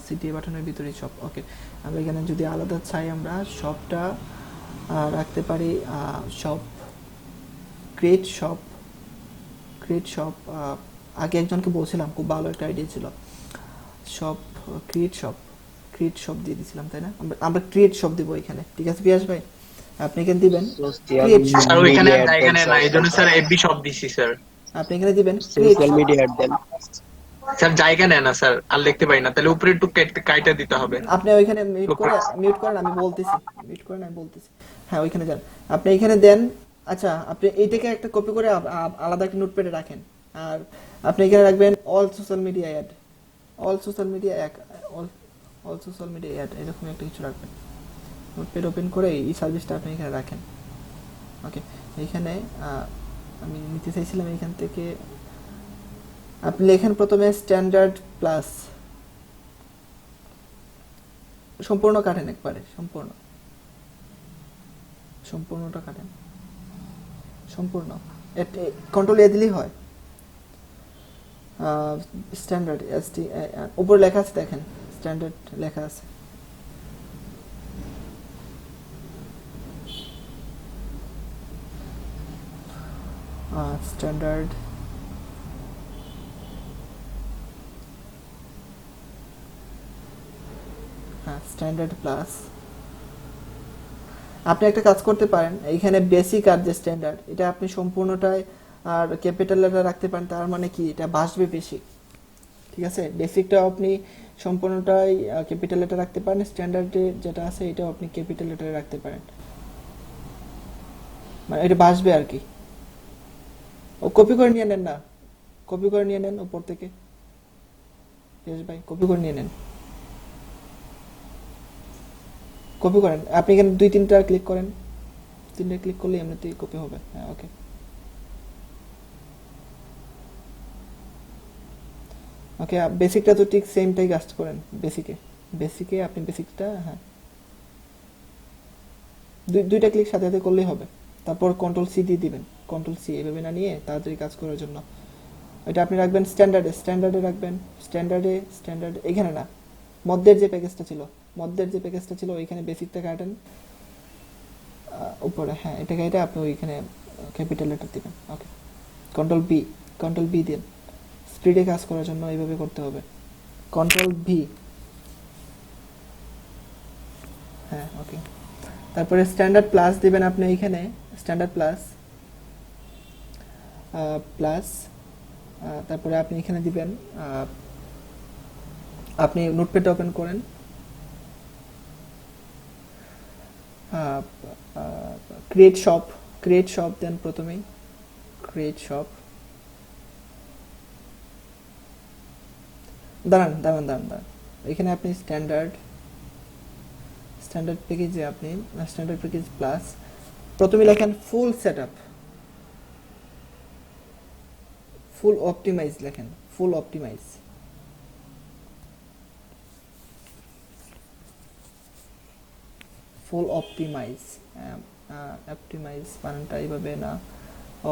সিটি বাটনের ভিতরে সব, ওকে। আমরা এখানে যদি আলাদা চাই, আমরা সবটা রাখতে পারি, শপ, ক্রিয়েট শপ। আগে একজনকে বলছিলাম, খুব ভালো একটা আইডিয়া ছিল, শপ, ক্রিয়েট শপ দিয়ে দিয়েছিলাম, তাই না? আমরা ক্রিয়েট শপ দিব এখানে, ঠিক আছে পিয়াস ভাই? আপনি এখানে দিবেন ক্রিয়েট শপ। স্যার ওইখানে জায়গা নেই না, এইজন্য স্যার এফবি শপ দিছি স্যার। আপনি এখানে দিবেন সোশ্যাল মিডিয়া অ্যাড দেন। স্যার জায়গা নেয় না স্যার, আর লিখতে পারি না, তাহলে উপরে একটু কাইটা দিতে হবে। আপনি ওইখানে মিউট করেন, আমি বলতেছি, হ্যাঁ ওইখানে যান, আপনি এখানে দেন। আচ্ছা, আপনি এইটাকে একটা কপি করে আলাদা একটা নোটপ্যাডে রাখেন, আর আপনি এখানে রাখবেন অল সোশ্যাল মিডিয়া অ্যাড, এরকম একটা কিছু রাখবেন। নোটপ্যাড ওপেন করে এই সার্ভিসটা আপনি এখানে রাখেন, ওকে। এইখানে আমি নিতে চাইছিলাম এখান থেকে, আপনি লেখেন প্রথমে স্ট্যান্ডার্ড প্লাস, সম্পূর্ণ কাটেন, একবারে সম্পূর্ণটা কাটেন, কন্ট্রোল এ দিলেই হয়। স্ট্যান্ডার্ড উপরে লেখা আছে, দেখেন স্ট্যান্ডার্ড লেখা আছে। Standard standard plus. আপনি একটা কাজ করতে পারেন, এইখানে বেসিক আর যে স্ট্যান্ডার্ড, এটা আপনি সম্পূর্ণটাই আর ক্যাপিটাল লেটার রাখতে পারেন, তার মানে কি এটা ভাসবে বেশি, ঠিক আছে? বেসিকটা আপনি সম্পূর্ণটাই ক্যাপিটাল লেটার রাখতে পারেন, স্ট্যান্ডার্ডে যেটা আছে এটাও আপনি ক্যাপিটাল লেটারে রাখতে পারেন, মানে এটা ভাসবে আর কি। ও কপি করে নিয়ে নেন, উপর থেকে, ভাই কপি করে নিয়ে নেন, কপি করেন। আপনি এখানে 2-3টা ক্লিক করেন, 3টা ক্লিক করলে এমনিতেই কপি হবে, হ্যাঁ, ওকে। বেসিকটা তো ঠিক সেমটাই কাজ করেন, বেসিকে আপনি বেসিকটা, হ্যাঁ, দুইটা ক্লিক সাথে সাথে করলেই হবে। তারপর কন্ট্রোল সি দিয়ে দিবেন, কন্ট্রোল সি, এভাবে না নিয়ে তাড়াতাড়ি কাজ করার জন্য। এটা আপনি রাখবেন স্ট্যান্ডার্ডে রাখবেন, স্ট্যান্ডার্ড এখানে না, মধ্যের যে প্যাকেজটা ছিল মধ্যের যে প্যাকেজটা ছিল ওইখানে বেসিকটা কাটেন, উপরে হ্যাঁ এটা কেটে আপনি ওইখানে ক্যাপিটাল লেটার দিবেন। ওকে, কন্ট্রোল বি দিন, স্পিডে কাজ করার জন্য এইভাবে করতে হবে। কন্ট্রোল ভি, হ্যাঁ ওকে। তারপরে স্ট্যান্ডার্ড প্লাস দিবেন আপনি এইখানে, স্ট্যান্ডার্ড প্লাস প্লাস তারপরে আপনি এখানে দিবেন, আপনি নোটপ্যাড ওপেন করেন, ক্রিয়েট শপ দেন প্রথমেই, ক্রিয়েট শপ। দাঁড়ান, এখানে আপনি স্ট্যান্ডার্ড প্যাকেজে আপনি স্ট্যান্ডার্ড প্যাকেজ প্লাস প্রথমে লেখেন ফুল সেটআপ, ফুল অপটিমাইজ লেখেন, ফুল অপটিমাইজ। ফুল অপটিমাইজ, অপটিমাইজ বানানটা এইভাবে না,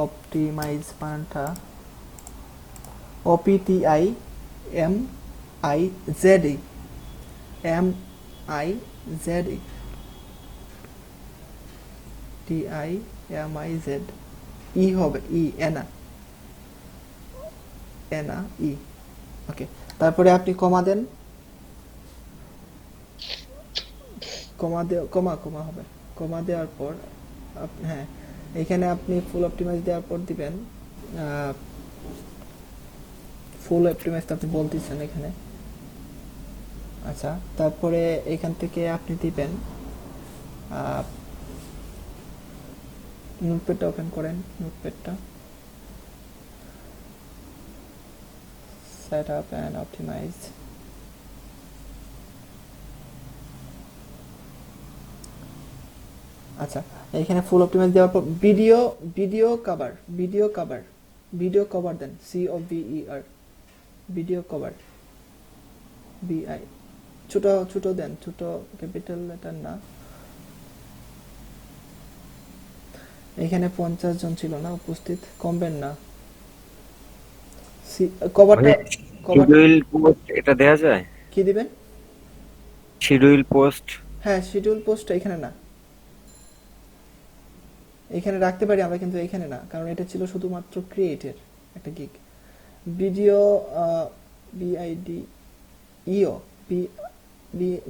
অপটিমাইজ বানানটা OPTIMIZE, MIZE, TIMIZ, ই হবে, ই এনা ই। ওকে, তারপরে আপনি কমা দেন, কমা হবে, কমা দেওয়ার পর হ্যাঁ এখানে আপনি ফুল অপটিমাইজ দেওয়ার পর দিবেন, ফুল অপটিমাইজ আপনি বলতেছেন এখানে। আচ্ছা, তারপরে এখান থেকে আপনি দিবেন, নোটপ্যাডটা ওপেন করেন, নোটপ্যাডটা সেট আপ অ্যান্ড অপটিমাইজ। আচ্ছা, এখানে ফুল অপটিমাইজ দেওয়ার পর ভিডিও কভার দেন, COVER, ভিডিও কভার, BI, ছোট দেন, ছোট ক্যাপিটাল লেটার না। এখানে 50 জন ছিল না উপস্থিত, কমবেন না। কভারটা শিডিউল পোস্ট এটা দেয়া যায়? কি দিবেন? শিডিউল পোস্ট, হ্যাঁ শিডিউল পোস্ট এখানে না, এখানে রাখতে পারি আমরা কিন্তু এখানে না, কারণ এটা ছিল শুধুমাত্র ক্রিয়েটের একটা গিগ। ভিডিও BIDEO,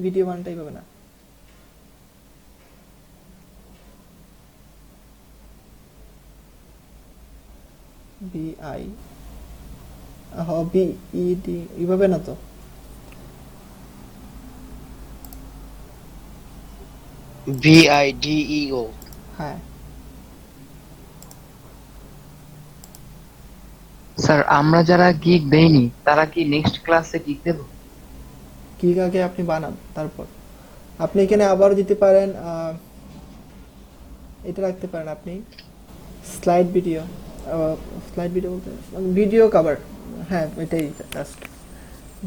ভিডিও বানানটাই পাবে না, BED এইভাবে না তো, VIDEO, হ্যাঁ। স্যার আমরা যারা গিগ দেইনি তারা কি নেক্সট ক্লাসে গিগ দেব? গিগ আগে আপনি বানান, তারপর আপনি এখানে আবার দিতে পারেন, এটা রাখতে পারেন আপনি স্লাইড ভিডিও বলতে ভিডিও কভার, হ্যাঁ এটাই জাস্ট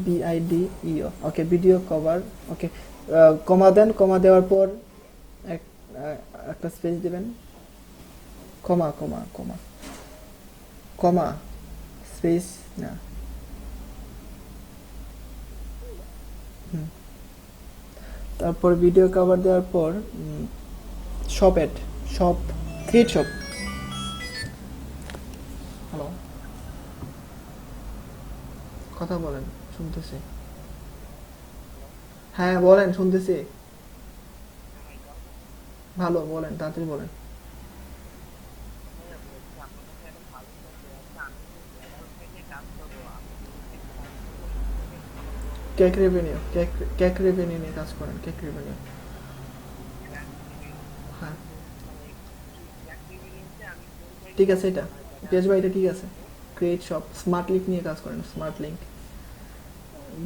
BIDEO। ওকে, ভিডিও কভার। ওকে, কমা দেন, কমা দেওয়ার পর একটা স্পেস দিবেন, কমা স্পেস না, তারপর ভিডিও কভার দেওয়ার পর ক্রিয়েট শপ। হ্যালো, কথা বলেন, শুনতেছি। হ্যাঁ বলেন, শুনতেছি। ভালো, বলেন, তাড়াতাড়ি বলেন। কেক রেভিনিউ নিয়ে কাজ করেন, কেক রেভিনিউ। হ্যাঁ ঠিক আছে, এটা পেজ বাই, এটা ঠিক আছে। ক্রিয়েট শপ, স্মার্ট লিঙ্ক নিয়ে কাজ করেন, স্মার্ট লিঙ্ক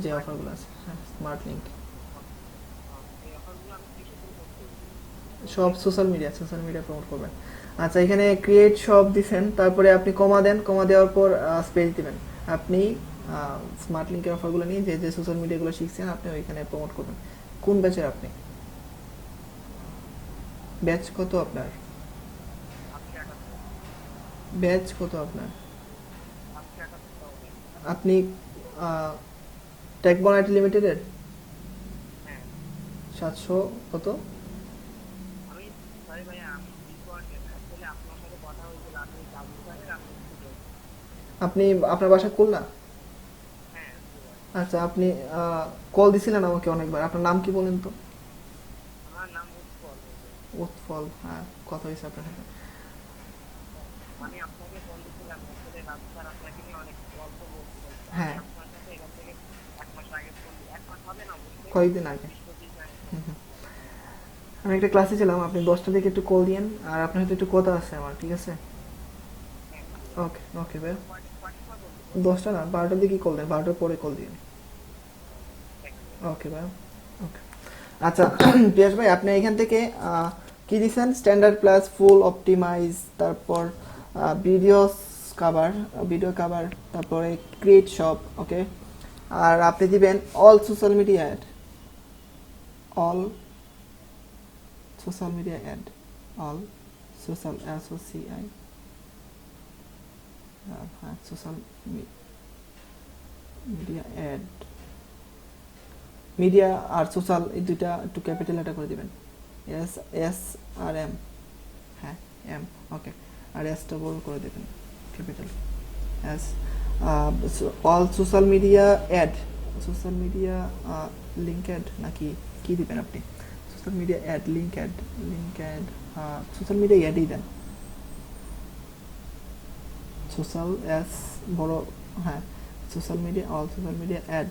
যে অফারগুলো আছে, হ্যাঁ স্মার্ট লিঙ্ক সব সোশ্যাল মিডিয়া প্রমোট করবেন। আচ্ছা, এখানে ক্রিয়েট শপ দিছেন, তারপরে আপনি কমা দেন, কমা দেওয়ার পর স্পেস দিবেন। আপনি স্মার্ট লিঙ্কের অফারগুলো নিয়ে যে সোশ্যাল মিডিয়াগুলো শিখছেন আপনি ওইখানে প্রমোট করবেন। কোন ব্যাচের আপনি? ব্যাচ কত আপনার? আপনি টেক বনাইট লিমিটেডের? 700 কত? আপনি আপনার বাসা খুলনা? আচ্ছা, আপনি কল দিছিলেন আমাকে অনেকবার। আপনার নাম কি বলেন তো? উৎপল। হ্যাঁ, কথা হয়েছে আপনার সাথে। হ্যাঁ, কয়েকদিন আগে। হুম, হুম। আমি একটা ক্লাসে ছিলাম, আপনি 10টা দিকে একটু কল দিয়েন, আর আপনার সাথে একটু কথা আছে আমার, ঠিক আছে? ওকে ওকে ভাই। 10টা না, 12টার দিকে কল দেন, 12টার পরে কল দিন। ওকে ভাই, ওকে। আচ্ছা পিয়াস ভাই, আপনি এখান থেকে কি দিচ্ছেন? স্ট্যান্ডার্ড প্লাস, ফুল অপটিমাইজ, তারপর ভিডিও কভার, তারপরে ক্রিয়েট শপ, ওকে। আর আপনি দিবেন all social media add, all social media add, all social SOCI, হ্যাঁ, সোশ্যাল মিডিয়া অ্যাড, মিডিয়া আর সোশ্যাল এই দুইটা একটু ক্যাপিটাল লেটার করে দিবেন। এস আর এম, হ্যাঁ এম, ওকে। আর এসটা বড় করে দেবেন, capital S. All social media add, social media link add নাকি কি দিবেন আপনি? Social media add, link add, social media অ্যাডই দেন। সোশ্যাল এস বড়, হ্যাঁ, social media, all social media add,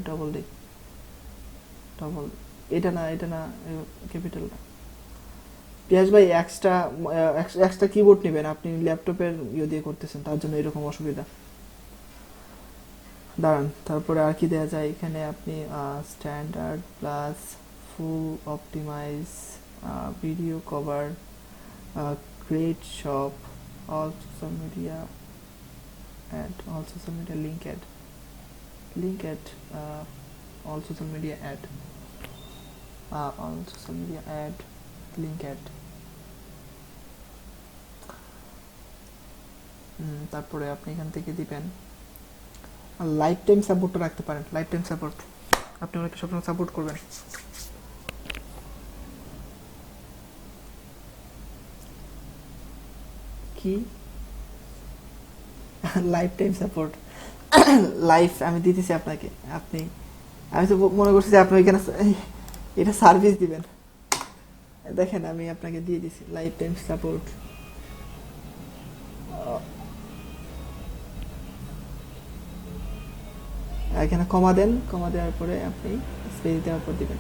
double এটা না ক্যাপিটাল না। পিয়াস ভাই, এক্সট্রা কিবোর্ড নেবেন, আপনি ল্যাপটপের দিয়ে করতেছেন, তার জন্য এরকম অসুবিধা। দাঁড়ান, তারপরে আর কি দেওয়া যায় এখানে? আপনি standard plus, full optimise, video cover, create shop, all social media add, all social media link add, all social media add, all social media add, link add। তারপরে আপনি এখান থেকে দিবেন লাইফ টাইম সাপোর্টও রাখতে পারেন। লাইফ টাইম সাপোর্ট, আপনি অনেকে সবসময় সাপোর্ট করবেন। কি লাইফ টাইম সাপোর্ট? লাইফ আমি দিতেছি আপনাকে, আমি তো মনে করছি যে আপনি ওইখানে এটা সার্ভিস দিবেন। দেখেন, আমি আপনাকে দিয়ে দিছি লাইফ টাইম সাপোর্ট। এখানে কমা দেন, কমা দেওয়ার পরে আপনি স্পেস দেওয়ার পর দিবেন।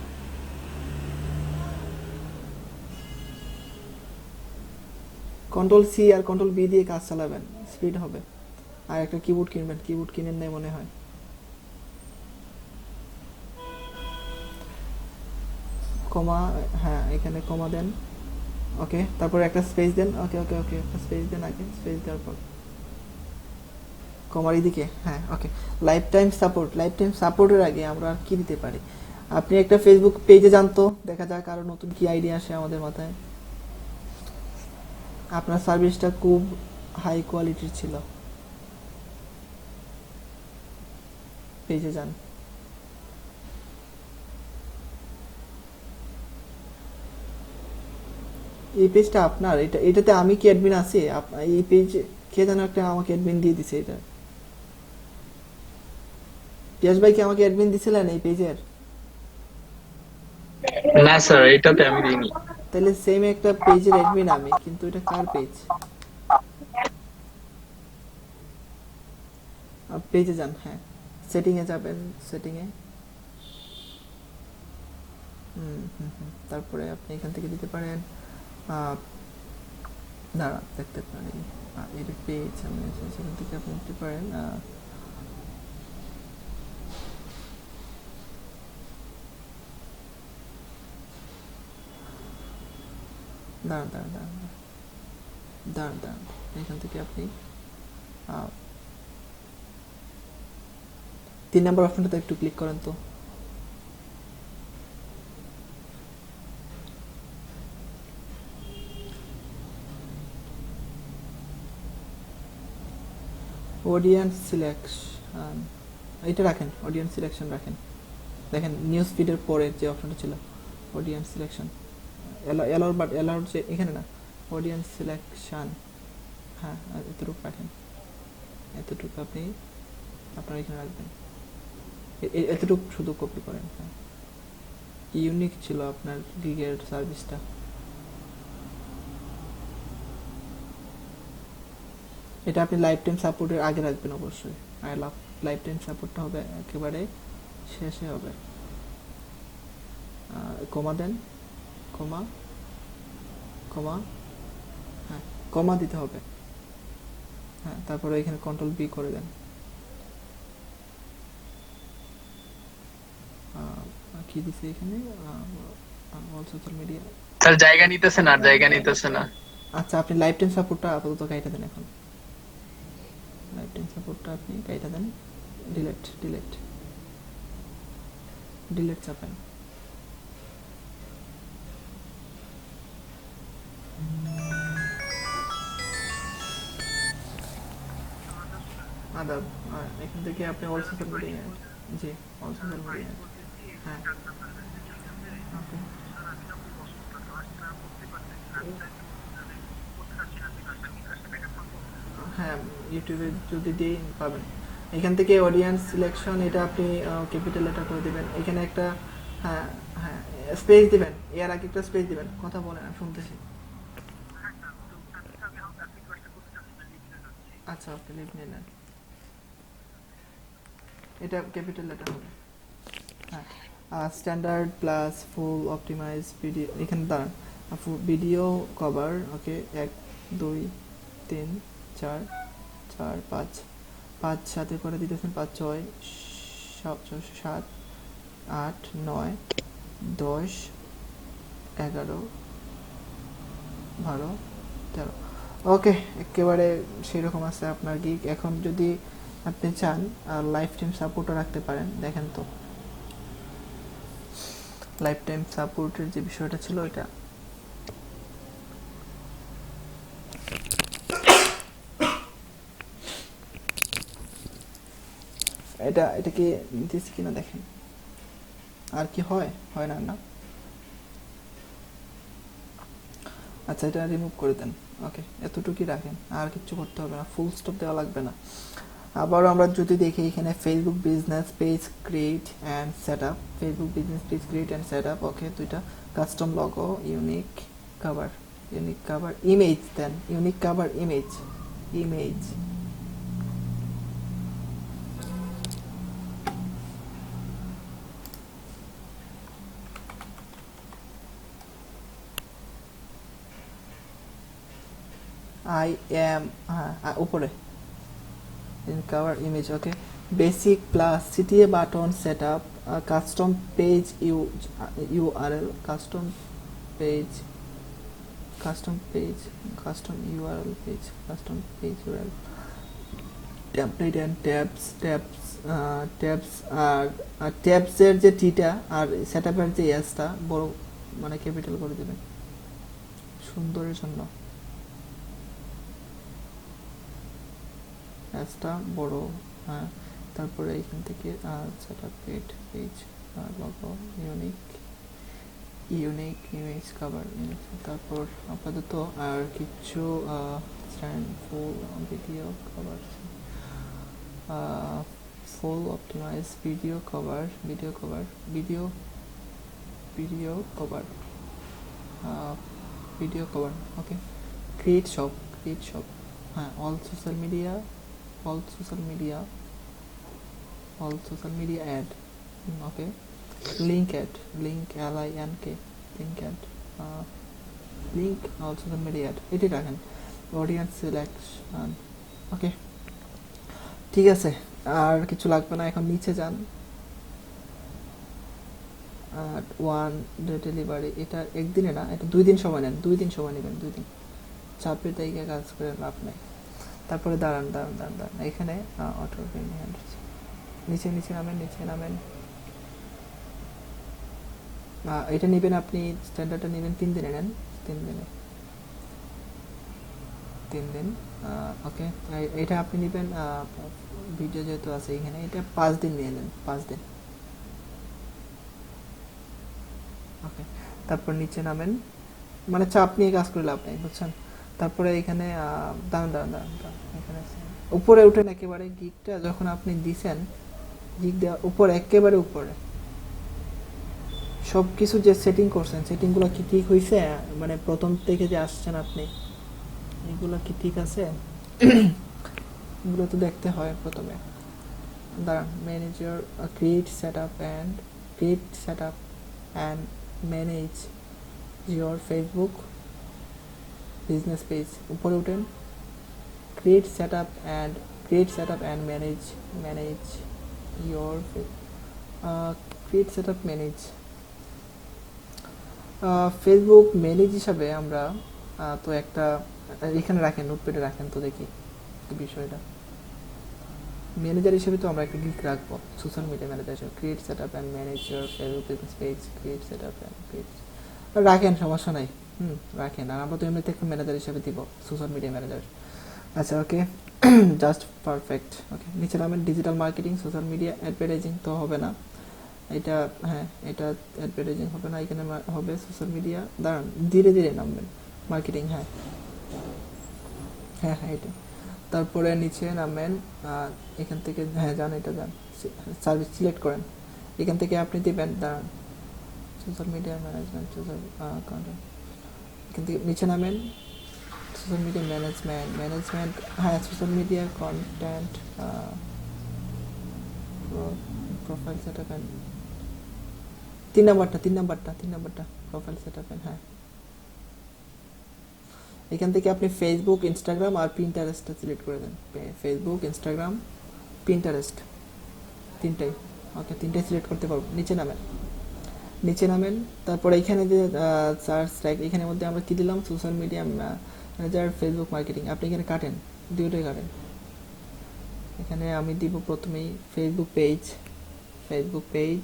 Ctrl+C আর Ctrl+V দিয়ে কাজ চালাবেন, স্পিড হবে। আর একটা কিবোর্ড কিনবেন, কিবোর্ড কিনেন নাই মনে হয়। কমা, হ্যাঁ, এখানে কমা দেন, ওকে। তারপরে একটা স্পেস দেন, ওকে, একটা স্পেস দেন আগে, স্পেস দেওয়ার পর কমার এদিকে, হ্যাঁ, ওকে। লাইফ টাইম সাপোর্টের আগে আমরা আর কি দিতে পারি? আপনি একটা ফেসবুক পেজে জানতো, দেখা যাক আরো নতুন কি আইডিয়া আসে আমাদের মাথায়। আপনার সার্ভিসটা খুব হাই কোয়ালিটির ছিল, পেজে যান। এই পেজটা আপনার, এটাতে আমি কি অ্যাডমিন আছি? এই পেজ কে যেন একটা আমাকে অ্যাডমিন দিয়ে দিছে। এটা টিয়াস ভাই কি আমাকে অ্যাডমিন দিছিলেন এই পেজের? না স্যার, এটাতে আমি দিইনি। তাহলে সেম একটা পেজের অ্যাডমিন আমি, কিন্তু এটা কার পেজ? পেজে যান, হ্যাঁ, সেটিং এ যাবেন, সেটিং এ, তারপরে আপনি এখান থেকে দিতে পারেন, দাঁড়া দেখতে পারি, এর পেজ আমি সেখান থেকে আপনি দিতে পারেন দাঁড়ান, এখান থেকে আপনি 3 নম্বর অপশনটাতে একটু ক্লিক করেন তো। অডিয়েন্স সিলেকশন, এটা রাখেন, অডিয়েন্স সিলেকশন রাখেন। দেখেন নিউজ ফিডের পরে যে অপশনটা ছিল, audience selection, allowed, but allowed যে এখানে না, অডিয়েন্স সিলেকশন, হ্যাঁ এতটুকু পাঠান, এতটুকু আপনি আপনার এখানে রাখবেন, এতটুকু শুধু কপি করেন। হ্যাঁ, ইউনিক ছিল আপনার গিগের সার্ভিসটা। এটা আপনি লাইফ টাইম সাপোর্টের আগে রাখবেন অবশ্যই, আর লাইফ টাইম সাপোর্টটা হবে একেবারে শেষে হবে। কমা দেন, কমা, কমা, হ্যাঁ কমা দিতে হবে, হ্যাঁ তারপরে এখানে কন্ট্রোল বি করে দেন। কি দিছে এখানে, অল সোশ্যাল মিডিয়া। স্যার জায়গা নিতেছে না, জায়গা নিতেছে না। আচ্ছা আপনি লাইফ টাইম সাপোর্টটা আপাতত কাইটা দেন, এখন লাইফ টাইম সাপোর্টটা আপনি কাইটা দেন, ডিলিট, ডিলিট, ডিলিট চাপেন। আদাব, এখান থেকে আপনি অল সোশ্যাল মিডিয়া, জি অল সোশ্যাল মিডিয়া, হ্যাঁ ওকে। হ্যাঁ ইউটিউবে যদি দিই পাবেন। এখান থেকে অডিয়েন্স সিলেকশন, এটা আপনি ক্যাপিটাল লেটার করে দিবেন। এখানে একটা হ্যাঁ হ্যাঁ স্পেস দিবেন, এর আগে একটা স্পেস দিবেন। কথা বলেন, আমি শুনতেছি। আচ্ছা ওকে, লিভ নিয়ে নেন, এটা ক্যাপিটাল লেটার হবে। হ্যাঁ standard plus full optimise video, এখানে দাঁড়ান, ভিডিও কভার, ওকে 1 2 3 4 4 5 5 সাথে করে দিতেছেন, 5 6 7 8 9 10 11 12 13, ওকে একেবারে সেরকম আছে আপনার গিগ। এখন যদি আপনি চান লাইফ টাইম সাপোর্টও রাখতে পারেন। দেখেন তো লাইফ টাইম সাপোর্টের যে বিষয়টা ছিল, এটা এটা কি দিচ্ছি কিনা দেখেন, আর কি হয়, হয় না না। আচ্ছা এটা রিমুভ করে দেন, ওকে এতটুকুই রাখেন, আর কিছু করতে হবে না, ফুল স্টপ দেওয়া লাগবে না। আবার আমরা যদি দেখি এখানে Facebook business page create and set up, Facebook business page create and set up, okay দুইটা custom logo, unique cover, unique cover image, then unique cover image, image I M, হ্যাঁ উপরে in cover image, okay basic plus CTA button setup, custom page URL, custom page, custom URL page, custom page URL, template and tabs R tabs এর যে টিটা আর setup এর যে এসটা বড় মানে capital করে দিবেন সুন্দরের জন্য, এসটা বড়, হ্যাঁ তারপরে এখান থেকে setup page logo, unique image cover image, তারপর আপাতত আর কিছু stand full video cover, full optimise video cover, video cover okay create shop, হ্যাঁ all social media add, okay link add, link LINK, link add, link all social media add, এটি রাখেন। Audience selection, ওকে ঠিক আছে, আর কিছু লাগবে না। এখন নিচে যান, ওয়ান ডে ডেলিভারি, এটা একদিনে না, এটা 2 দিন সময় নেন, 2 দিন সময় নেবেন, 2 দিন, চাপের তারিখে কাজ করে লাভ নেই। তারপরে দাঁড়ান, এখানে অটো নিচে নামেন, এটা নেবেন আপনি, স্ট্যান্ডার্ডটা নেবেন 3 দিনে নেন, 3 দিন, ওকে এটা আপনি নেবেন, ভিডিও যেহেতু আছে এখানে, এটা 5 দিন নিয়ে নেন, 5 দিন, ওকে তারপর নিচে নামেন, মানে চাপ নিয়ে কাজ করে লাভ নেই, বুঝছেন? তারপরে এখানে দাঁড়ান, এখানে উপরে উঠেন একেবারে, গিকটা যখন আপনি দিছেন, গিক দেওয়া উপরে, একেবারে উপরে সব কিছু যে সেটিং করছেন, সেটিংগুলো কি ঠিক হয়েছে? মানে প্রথম থেকে যে আসছেন আপনি, এগুলো কি ঠিক আছে? এগুলো তো দেখতে হয় প্রথমে। দাঁড়ান, manager, create setup and manage your Facebook business page. উপরে উঠেন, create setup and manage your create setup manage Facebook manage হিসাবে আমরা তো একটা এখানে রাখেন, নোটপ্যাডে রাখেন, তো দেখি বিষয়টা। ম্যানেজার হিসেবে তো আমরা একটা গিক রাখবো, সোশ্যাল মিডিয়া ম্যানেজার হিসেবে। Create setup and manage your Facebook business page, create setup and create, রাখেন, সমস্যা নাই, রাখেন। আর আমরা তো এমনিতে একটা ম্যানেজার হিসেবে দিব, সোশ্যাল মিডিয়া ম্যানেজার। আচ্ছা, ওকে, জাস্ট পারফেক্ট। ওকে, নিচে নামেন, digital marketing, social media, advertising তো হবে না, এটা হ্যাঁ, এটা অ্যাডভার্টাইজিং হবে না, এখানে হবে সোশ্যাল মিডিয়া। দাঁড়ান, ধীরে ধীরে নামবেন, মার্কেটিং, হ্যাঁ হ্যাঁ হ্যাঁ, এটা। তারপরে নিচে নামবেন, এখান থেকে, হ্যাঁ যান, এটা যান, সার্ভিস সিলেক্ট করেন, এখান থেকে আপনি দিবেন, দাঁড়ান, social media management, social content, এখান থেকে নিচে নামেন, সোশ্যাল মিডিয়া ম্যানেজমেন্ট, হ্যাঁ, social media content, profile setup and, তিন নাম্বারটা প্রোফাইল সেটআপ এন্ড, হ্যাঁ। এখান থেকে আপনি ফেসবুক, ইনস্টাগ্রাম আর পিন্টারেস্টটা সিলেক্ট করে দেন। ফেসবুক, ইনস্টাগ্রাম, পিন্টারেস্ট, তিনটাই। ওকে, তিনটাই সিলেক্ট করতে পারবো। নিচে নামেন, তারপরে এখানে যে সার্চ ট্যাগ, এখানের মধ্যে আমরা কি দিলাম, social media manager, Facebook marketing. আপনি এখানে কাটেন, দুটোই কাটেন। এখানে আমি দিব প্রথমেই ফেসবুক পেজ,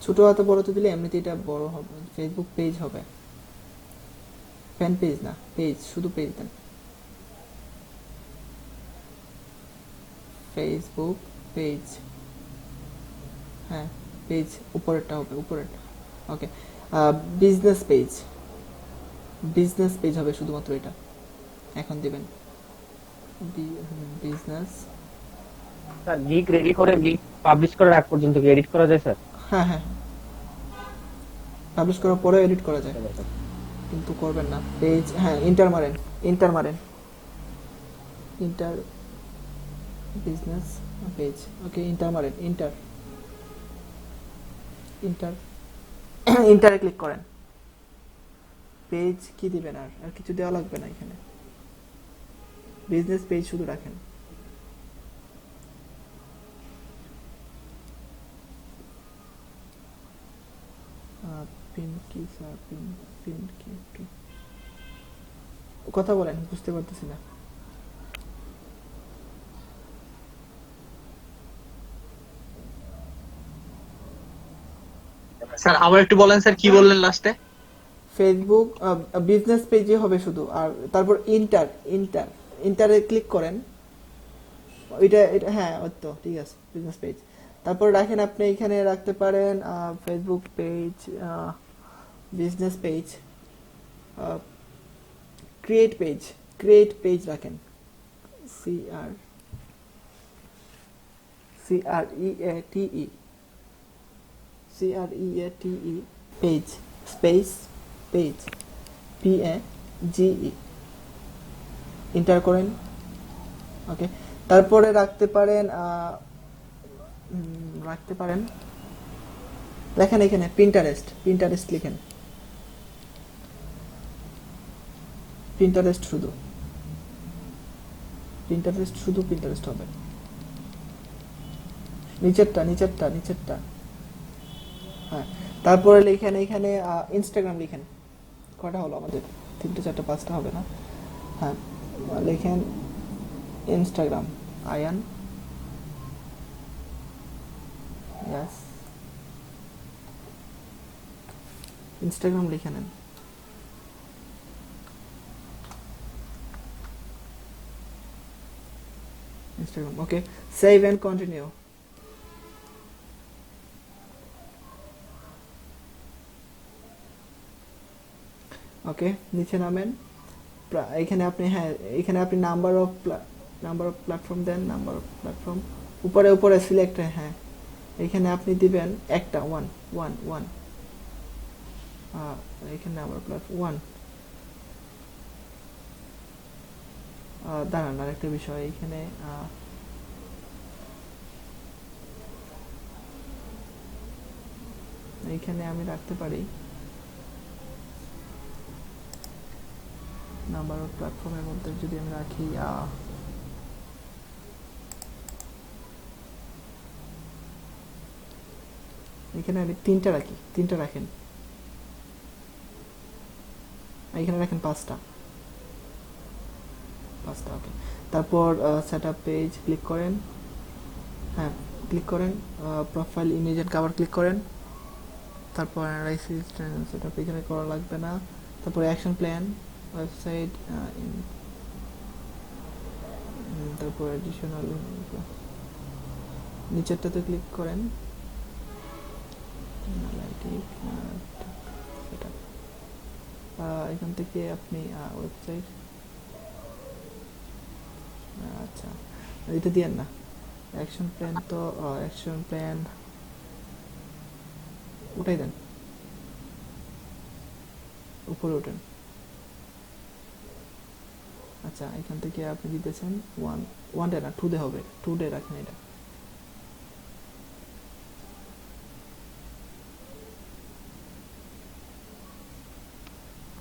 ছোট হাতে বড় তো দিলে এমনিতে এটা বড় হবে, ফেসবুক পেজ হবে, ফ্যান পেজ না, পেজ, শুধু পেজ দেন, ফেসবুক পেজ, হ্যাঁ পেজ, উপরেরটা হবে, উপরেরটা। ওকে, বিজনেস পেজ হবে শুধুমাত্র এটা, এখন দিবেন বিজনেস। স্যার গিগ রেডি করে, গিগ পাবলিশ করার আগ পর্যন্ত কি এডিট করা যায় স্যার? হ্যাঁ হ্যাঁ, পাবলিশ করার পরে এডিট করা যায়, কিন্তু করবেন না। পেজ, হ্যাঁ, ইন্টার মারেন, ইন্টার বিজনেস পেজ। ওকে, ইন্টার মারেন, ইন্টারে ক্লিক করেন। পেজ কি দিবেন, আর কিছু দেওয়া লাগবে না, এখানে বিজনেস পেজ শুধু রাখেন। পিন কি স্যার, পিন কি, একটু কথা বলেন, বুঝতে পারতেছি না। স্যার আবার একটু বলেন স্যার, কি বললেন লাস্টে? ফেসবুক বিজনেস পেজে হবে শুধু, আর তারপর ইন্টারে ক্লিক করেন, এটা হ্যাঁ, ওই তো ঠিক আছে, বিজনেস পেজ। তারপর রাখেন, আপনি এখানে রাখতে পারেন Facebook page, business page, create page রাখেন, CREATE page, space page, PAGE, enter করেন। ওকে, তারপরে রাখতে পারেন লেখেন এখানে পিন্টারেস্ট লিখেন, পিন্টারেস্ট শুধু পিন্টারেস্ট হবে, নিচেরটা, হ্যাঁ। তারপরে লেখেন এখানে ইনস্টাগ্রাম লিখেন, কটা হলো আমাদের, 3টে 4টে 5টা হবে না, হ্যাঁ, লেখেন ইনস্টাগ্রাম, আয়ান, यस, ইনস্টাগ্রাম লিখে নেন। Instagram, okay, save and continue. Okay, নিচে নামেন। এখানে আপনি, হ্যাঁ এখানে আপনি নাম্বার অফ প্ল্যাটফর্ম দেন, নাম্বার অফ প্ল্যাটফর্ম উপরে উপরে সিলেক্ট, হ্যাঁ এখানে আপনি দিবেন একটা ওয়ান ওয়ান ওয়ান, এখানে নাম্বার অফ প্ল্যাটফর্ম ওয়ান। দাঁড়ান, আরেকটা বিষয় এখানে এইখানে আমি রাখতে পারি নাম্বার অফ প্ল্যাটফর্মের মধ্যে যদি আমি রাখি এখানে আমি তিনটা রাখি, তিনটা রাখেন, এখানে রাখেন পাঁচটা, ওকে। তারপর সেট আপ পেজ ক্লিক করেন, হ্যাঁ ক্লিক করেন, profile image and cover click করেন, তারপর অ্যানালাইসিস সেট আপ এখানে করা লাগবে না, তারপর অ্যাকশন প্ল্যান ওয়েবসাইট, তারপর অ্যাডিশনাল নিচেরটাতে ক্লিক করেন, এখান থেকে আপনি ওয়েবসাইট, আচ্ছা এটা দিয়েন না, অ্যাকশন প্ল্যান তো অ্যাকশন প্ল্যান উঠাই দেন, উপরে ওঠেন। আচ্ছা এখান থেকে আপনি দিতেছেন ওয়ান ডে না, 2 ডে হবে, 2 ডে রাখেন এটা।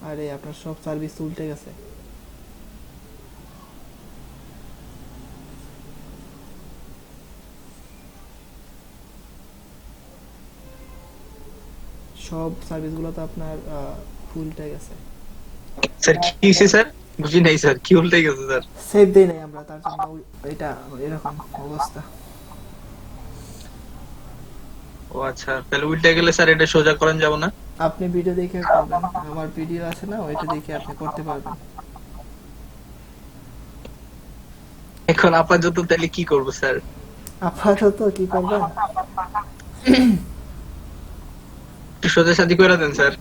আরে আপনার সব সার্ভিস উল্টে গেছে। সব সার্ভিসগুলো তো আপনার উল্টে গেছে। স্যার কি হইছে স্যার? বুঝি নাই স্যার, কি উল্টে গেছে স্যার? সেভ দেই নাই আমরা, তার জন্য এটা এরকম অবস্থা। ও আচ্ছা, তাহলে উল্টে গেলে স্যার এটা সোজা করেন যাব না? আপনি ভিডিও দেখে করবেন, আমার ভিডিও আছে না, ওইটা দেখে আপনি করতে পারবেন। এখন আপাতত তাহলে কি করব স্যার? আপাতত কি করবেন? একটু সোজা সাজি করে দেন স্যার,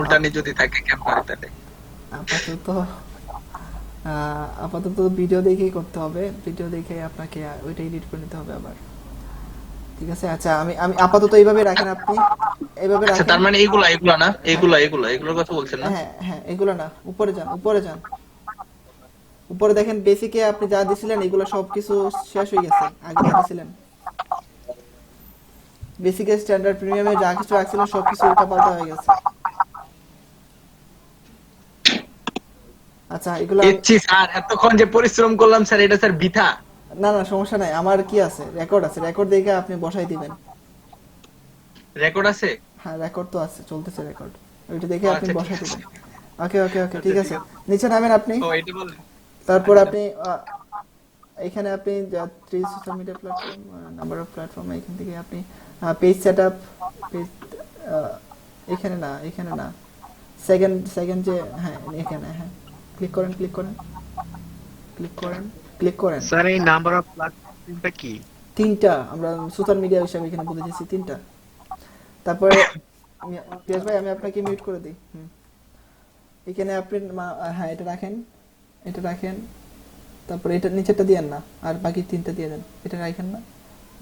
উল্টানি যদি থাকে কেমন হয় তাহলে? আপাতত ভিডিও দেখেই করতে হবে, ভিডিও দেখে আপনাকে ওইটা এডিট করে নিতে হবে আবার, ঠিক আছে? আচ্ছা আমি আপাতত এইভাবে রাখেন, আপনি এইভাবে রাখেন। আচ্ছা তার মানে এইগুলা না, এগুলোর কথা বলছেন না? হ্যাঁ হ্যাঁ এগুলো না, উপরে যান, উপরে যান, উপরে দেখেন বেসিকে আপনি যা দিছিলেন এগুলো সবকিছু শেষ হয়ে গেছে, আগে যা দিছিলেন বেসিকে স্ট্যান্ডার্ড প্রিমিয়ামে যা কিছু রাখছিলেন সবকিছু উল্টাপাল্টা হয়ে গেছে। আচ্ছা এগুলো স্যার এতক্ষণ যে পরিশ্রম করলাম স্যার, এটা স্যার বৃথা? না না সমস্যা নাই, আমার কি আছে, রেকর্ড আছে, রেকর্ড দেখে আপনি বসাই দিবেন। রেকর্ড আছে? হ্যাঁ রেকর্ড তো আছে, চলতেছে রেকর্ড, ওইটা দেখে আপনি বসাই দিবেন। ওকে ওকে ওকে ঠিক আছে, নিচে নামেন আপনি। তারপর আপনি এখানে আপনি 3 social media platform, number of platform, এখান থেকে আপনি পেজ সেটআপ, পেজ এখানে না সেকেন্ড যে, হ্যাঁ এখানে, হ্যাঁ ক্লিক করেন স্যার এই নাম্বার অফ প্ল্যাটফর্মটা কি? তিনটা আমরা সোশ্যাল মিডিয়া হিসেবে এখানে বুঝেছি, তিনটা। তারপরে পিয়াস ভাই আমি আপনাকে মিউট করে দিই। এখানে আপনি হ্যাঁ এটা রাখেন, তারপরে এটা নিচেরটা দিয়েন না, আর বাকি তিনটা দিয়ে দেন, এটা রাখেন না,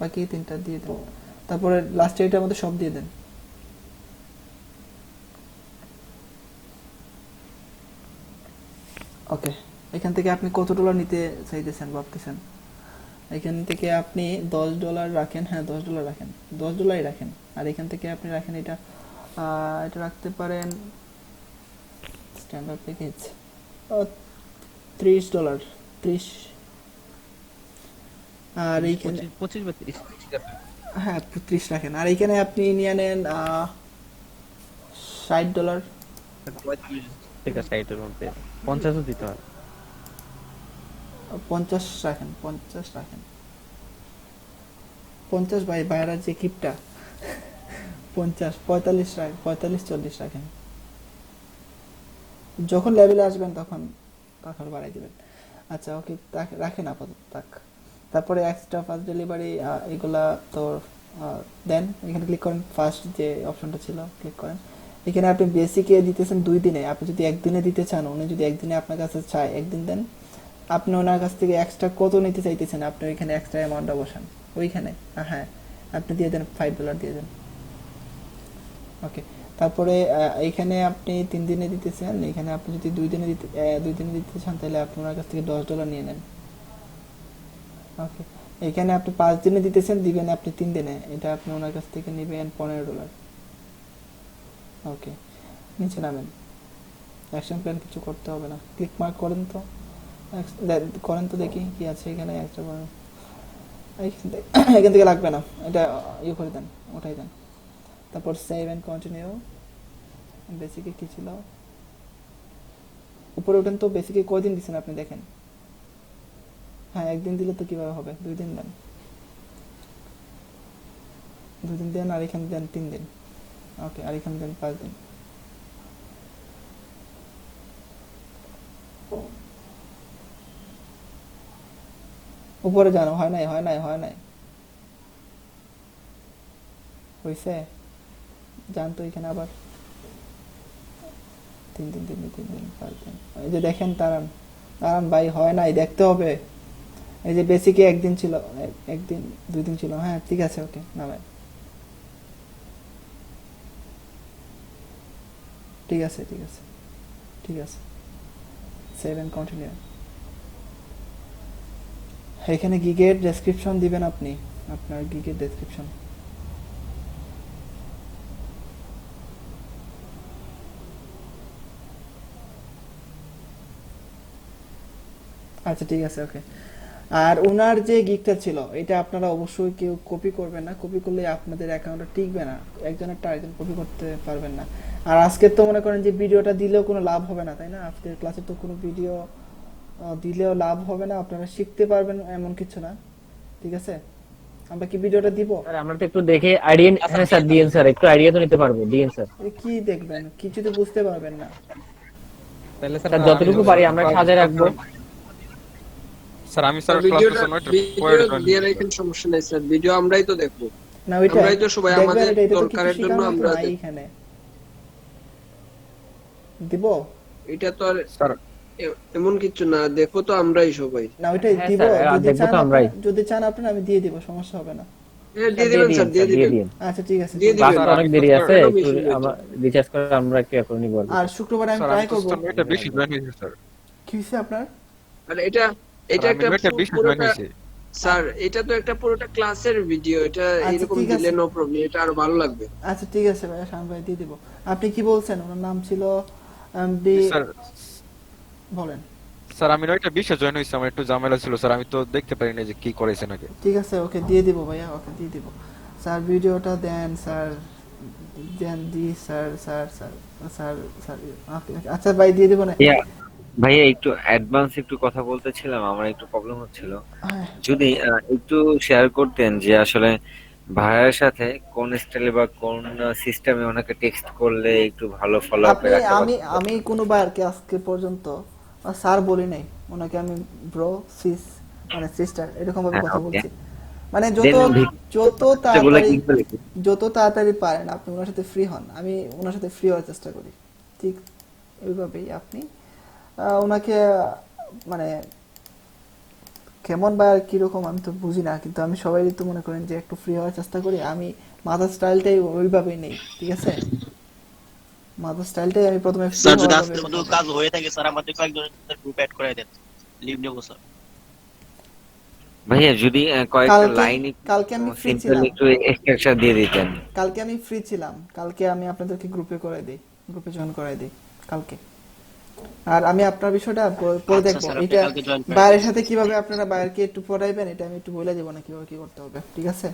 বাকি তিনটা দিয়ে দেন, তারপরে লাস্টে এটার মধ্যে সব দিয়ে দেন। ওকে, এখান থেকে আপনি কত ডলার নিতে চাইতেছেন ভাবতেছেন? এখান থেকে আপনি $10 রাখেন, হ্যাঁ $10 রাখেন, $10 রাখেন, আর এখান থেকে আপনি রাখেন এটা রাখতে পারেন স্ট্যান্ডার্ড প্যাকেজ $30, 30, আর এইখানে 25 বা 30, হ্যাঁ 30 রাখেন, আর এইখানে আপনি নিয়ে নেন $60। ঠিক আছে, এটার মধ্যে 50 দিতে হয়। 50 রাখেন, 50 বাইরের যে কিপটা 50, 45 রাখেন, 45-40 রাখেন, যখন লেভেলে আসবেন তখন বাড়াই দিবেন। আচ্ছা ওকে রাখেন আপাতত থাক। তারপরে এক্সট্রা ফাস্ট ডেলিভারি এগুলা তো দেন, এখানে ক্লিক করেন, ফার্স্ট যে অপশনটা ছিল ক্লিক করেন, এখানে আপনি বেসিকে দিতেছেন 2 দিনে, আপনি যদি একদিনে দিতে চান, উনি যদি একদিনে আপনার কাছে চায় একদিন দেন, আপনি ওনার কাছ থেকে এক্সট্রা কত নিতে চাইতেছেন আপনি ওইখানে এক্সট্রা অ্যামাউন্টটা বসান ওইখানে। হ্যাঁ, আপনি দিয়ে দেন $5 দিয়ে দেন। ওকে, তারপরে এইখানে আপনি 3 দিনে দিতেছেন, এখানে আপনি যদি 2 দিনে দিতে চান তাহলে আপনি ওনার কাছ থেকে $10 নিয়ে নেন। ওকে, এখানে আপনি 5 দিনে দিতেছেন, দিবেন আপনি 3 দিনে, এটা আপনি ওনার কাছ থেকে নেবেন $15। ওকে, নিচে নামেন, অ্যাকশন প্ল্যান কিছু করতে হবে না, ক্লিক মার্ক করেন তো দেখি কি আছে এখানে। এখান থেকে লাগবে না, এটা ইয়ে করে দেন, ওঠাই দেন। তারপর সেভ এন্ড কন্টিনিউ। বেসিকে কি ছিল, উপরে ওঠেন তো। বেসিকে কয়দিন দিচ্ছেন আপনি দেখেন। হ্যাঁ, একদিন দিলে তো কিভাবে হবে, 2 দিন দেন, 2 দিন দেন, আর এখানে দেন 3 দিন। ওকে, আর এখানে দেন 5 দিন। উপরে জানো, হয় নাই হয়েছে, যান তো এখানে আবার 3 দিন 5 দিন। এই যে দেখেন, তারান ভাই, হয় নাই, দেখতে হবে। এই যে বেসিকে একদিন ছিল, একদিন 2 দিন ছিল। হ্যাঁ, ঠিক আছে, ওকে, নামে, ঠিক আছে, সেভ এন্ড কন্টিনিউ। এখানে গিগের ডেসক্রিপশন দিবেন আপনি, আপনার গিগের ডেসক্রিপশন। আচ্ছা, ঠিক আছে, ওকে। আর ওনার যে গিগটা ছিল, এটা আপনারা অবশ্যই কেউ কপি করবেন না, কপি করলে আপনাদের অ্যাকাউন্টে টিকবে না, একজনেরটা আরেকজন কপি করতে পারবেন না। আর আজকে তো মনে করেন যে ভিডিওটা দিলেও কোনো লাভ হবে না, তাই না? আজকের ক্লাসে তো কোনো ভিডিও দিলেও লাভ হবে না, আপনারা শিখতে পারবেন এমন কিছু না, ঠিক আছে? আমরা কি ভিডিওটা দিব? স্যার আমরা তো একটু দেখে আইডিয়া, হ্যাঁ স্যার দিয়েন স্যার, একটু আইডিয়া তো নিতে পারবো, দিয়েন স্যার। কি দেখবেন, কিছু তো বুঝতে পারবেন না। তাহলে স্যার যতটুকু পারি আমরা সাজায় রাখবো। স্যার আমি স্যার ভিডিও দিয়ে রাখেন, সমস্যা নাই স্যার, ভিডিও আমরাই তো দেখবো না, ওইটা আমরাই তো সবাই আমাদের দেখবেন, এটা তো দরকারের জন্য আমরা এখানে দিব। এটা তো আর এমন কিছু না, দেখো তো আমরাই সবাই। না, ওইটাই দিব, যদি চান আপনারা আমি দিয়ে দিব, সমস্যা হবে না। দিয়ে দিবেন স্যার, দিয়ে দিবেন। আচ্ছা, ঠিক আছে, দিয়ে দিবেন। অনেক দেরি আছে, একটু আমরা রিচার্জ করে আমরা একটু এখন নিব। আর শুক্রবার আমি ট্রাই করব। এটা বেশি জয়েন হয়েছে স্যার। কি হইছে আপনার? আরে এটা একটা পুরোটা স্যার, এটা তো একটা পুরোটা ক্লাসের ভিডিও, এটা এরকম দিলে নো প্রবলেম, এটা আরো ভালো লাগবে। আচ্ছা, ঠিক আছে ভাই, শান ভাই দিয়ে দিব। আপনি কি বলছেন? ওনার নাম ছিল এমডি স্যার। বলেন স্যার আমি নয়টা 20 জয়েন হইছি, আমার একটু ঝামেলা ছিল স্যার, আমি তো দেখতে পারি না যে কি করেছেন আগে। ঠিক আছে, ওকে, দিয়ে দিব ভাইয়া, ওকে দিয়ে দিব। স্যার ভিডিওটা দেন স্যার, দেন দি স্যার। আচ্ছা ভাই, দিয়ে দিব না ভাইয়া, একটু অ্যাডভান্স একটু কথা বলতেছিলাম, আমার একটু প্রবলেম হচ্ছিল, যদি একটু শেয়ার করতেন যে আসলে ভাইয়ের সাথে কোন স্টাইলে বা কোন সিস্টেমে ওনাকে টেক্সট করলে একটু ভালো ফলো আপ রাখতে পারবেন। আমি কোনো ভাইয়ারকে আজকে পর্যন্ত স্যার বলি নাই, ওনাকে আমি ব্রো, সিস মানে সিস্টার এরকম ভাবে কথা বলছি। মানে যত তাড়াতাড়ি পারেন আপনি ওনার সাথে ফ্রি হন, আমি ওনার সাথে ফ্রি হওয়ার চেষ্টা করি, ঠিক ওইভাবেই আপনি ওনাকে মানে কেমন বা কিরকম আমি তো বুঝি না, কিন্তু আমি সবাই তো মনে করেন যে একটু ফ্রি হওয়ার চেষ্টা করি। আমি মাদার স্টাইলটাই ওইভাবেই নেই, ঠিক আছে? মাদার স্টাইলটাই আমি প্রথমে স্যার যদি আজকের মতো কাজ হয়ে থাকে স্যার আমাদের কয়েকজনের গ্রুপ অ্যাড করে দেন, লিভ নেব স্যার। ভাইয়া যদি কয়েকটা লাইন কালকে আমি ফ্রি ছিলাম, একটু এক্সট্রা দিয়ে দিতেন। কালকে আমি ফ্রি ছিলাম, কালকে আমি আপনাদেরকে গ্রুপে করে দেই, গ্রুপে জয়েন করাই দেই কালকে। আর আমি আপনার বিষয়টা পরে দেখবো, এটা বাইরের সাথে কিভাবে আপনারা বাইরেকে একটু পড়াইবেন, এটা আমি একটু বলে দেব না কিভাবে কি করতে হবে, ঠিক আছে?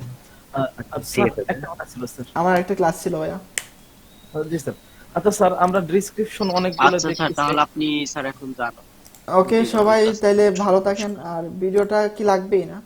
আমার একটা ক্লাস ছিল ভাইয়া। জি স্যার। আচ্ছা স্যার, আমরা ডেসক্রিপশন অনেকগুলো দেখেছি। আচ্ছা স্যার, তাহলে আপনি স্যার এখন যান। ওকে সবাই, তাইলে ভালো থাকেন। আর ভিডিওটা কি লাগবেই না?